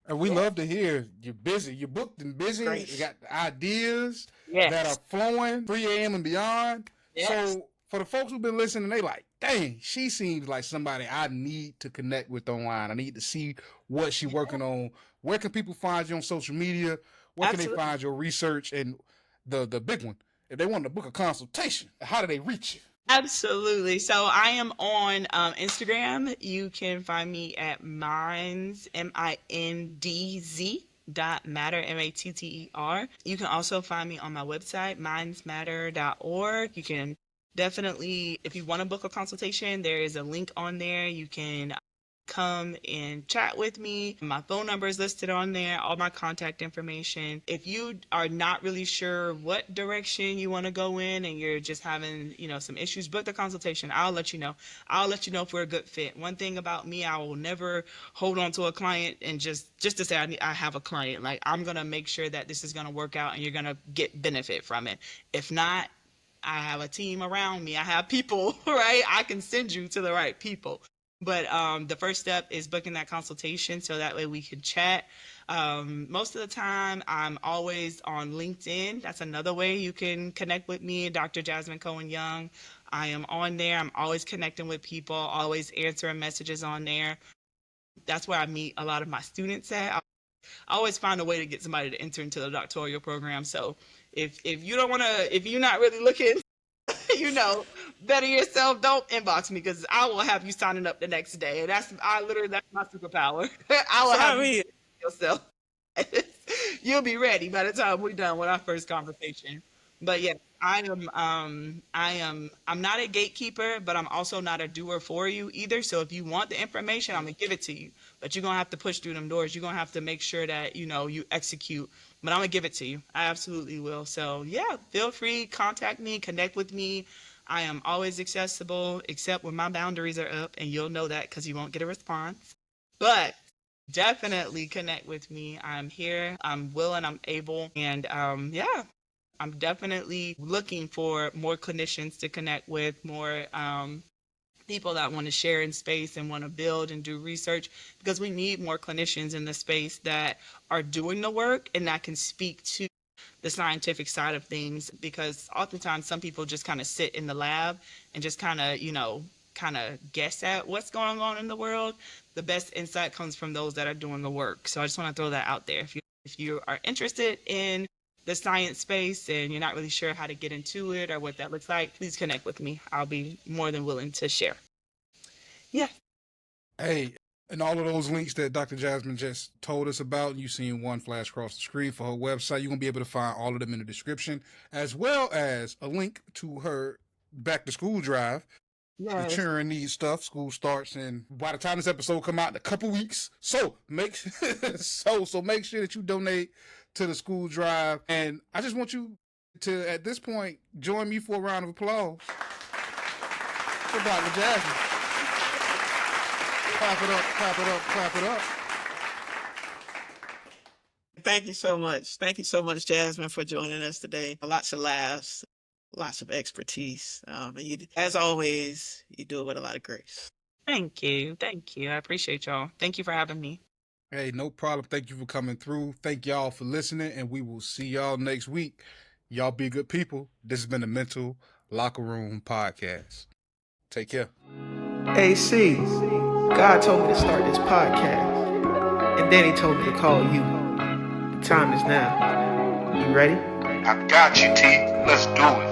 And we love to hear you're busy. You're booked and busy. Great. You got ideas Yes. that are flowing 3 a.m. and beyond. Yes. So for the folks who've been listening, they like, dang, she seems like somebody I need to connect with online. I need to see what she's working on. Where can people find you on social media? Where can they Absolutely. find your research? And the big one, if they want to book a consultation, how do they reach you? Absolutely. So I am on Instagram. You can find me at mindz, mindz.matter, matter. You can also find me on my website, mindz.matter.org. You can definitely, if you want to book a consultation, there is a link on there. You can come and chat with me. My phone number is listed on there, all my contact information. If you are not really sure what direction you want to go in and you're just having, some issues, book the consultation. I'll let you know. I'll let you know if we're a good fit. One thing about me, I will never hold on to a client and just to say I have a client. Like, I'm going to make sure that this is going to work out and you're going to get benefit from it. If not, I have a team around me. I have people, right? I can send you to the right people. But the first step is booking that consultation so that way we can chat. Most of the time, I'm always on LinkedIn. That's another way you can connect with me, Dr. Jasmine Cohen-Young. I am on there. I'm always connecting with people, always answering messages on there. That's where I meet a lot of my students at. I always find a way to get somebody to enter into the doctoral program. So if you don't want to, if you're not really looking, better yourself, don't inbox me because I will have you signing up the next day. And that's my superpower. I will have you yourself. You'll be ready by the time we're done with our first conversation. But yeah, I'm not a gatekeeper, but I'm also not a doer for you either. So if you want the information, I'm gonna give it to you. But you're gonna have to push through them doors. You're gonna have to make sure that you execute. But I'm gonna give it to you. I absolutely will. So yeah, feel free, contact me, connect with me. I am always accessible, except when my boundaries are up, and you'll know that because you won't get a response. But definitely connect with me. I'm here. I'm willing. I'm able. And yeah, I'm definitely looking for more clinicians to connect with, more people that want to share in space and want to build and do research, because we need more clinicians in the space that are doing the work and that can speak to the scientific side of things, because oftentimes some people just kind of sit in the lab and just kind of guess at what's going on in the world. The best insight comes from those that are doing the work. So I just want to throw that out there. If you are interested in the science space and you're not really sure how to get into it or what that looks like, please connect with me. I'll be more than willing to share. Yeah. Hey, and all of those links that Dr. Jasmine just told us about, you seen one flash across the screen for her website. You're going to be able to find all of them in the description, as well as a link to her back to school drive. Yes. The children need stuff. School starts, and by the time this episode come out in a couple weeks, so make sure that you donate to the school drive. And I just want you to, at this point, join me for a round of applause for Dr. Jasmine. Clap it up, clap it up, clap it up. Thank you so much. Thank you so much, Jasmine, for joining us today. Lots of laughs, lots of expertise. And as always, you do it with a lot of grace. Thank you. I appreciate y'all. Thank you for having me. Hey, no problem. Thank you for coming through. Thank y'all for listening, and we will see y'all next week. Y'all be good people. This has been the Mental Locker Room Podcast. Take care. AC, God told me to start this podcast, and then he told me to call you. The time is now. You ready? I got you, T. Let's do it.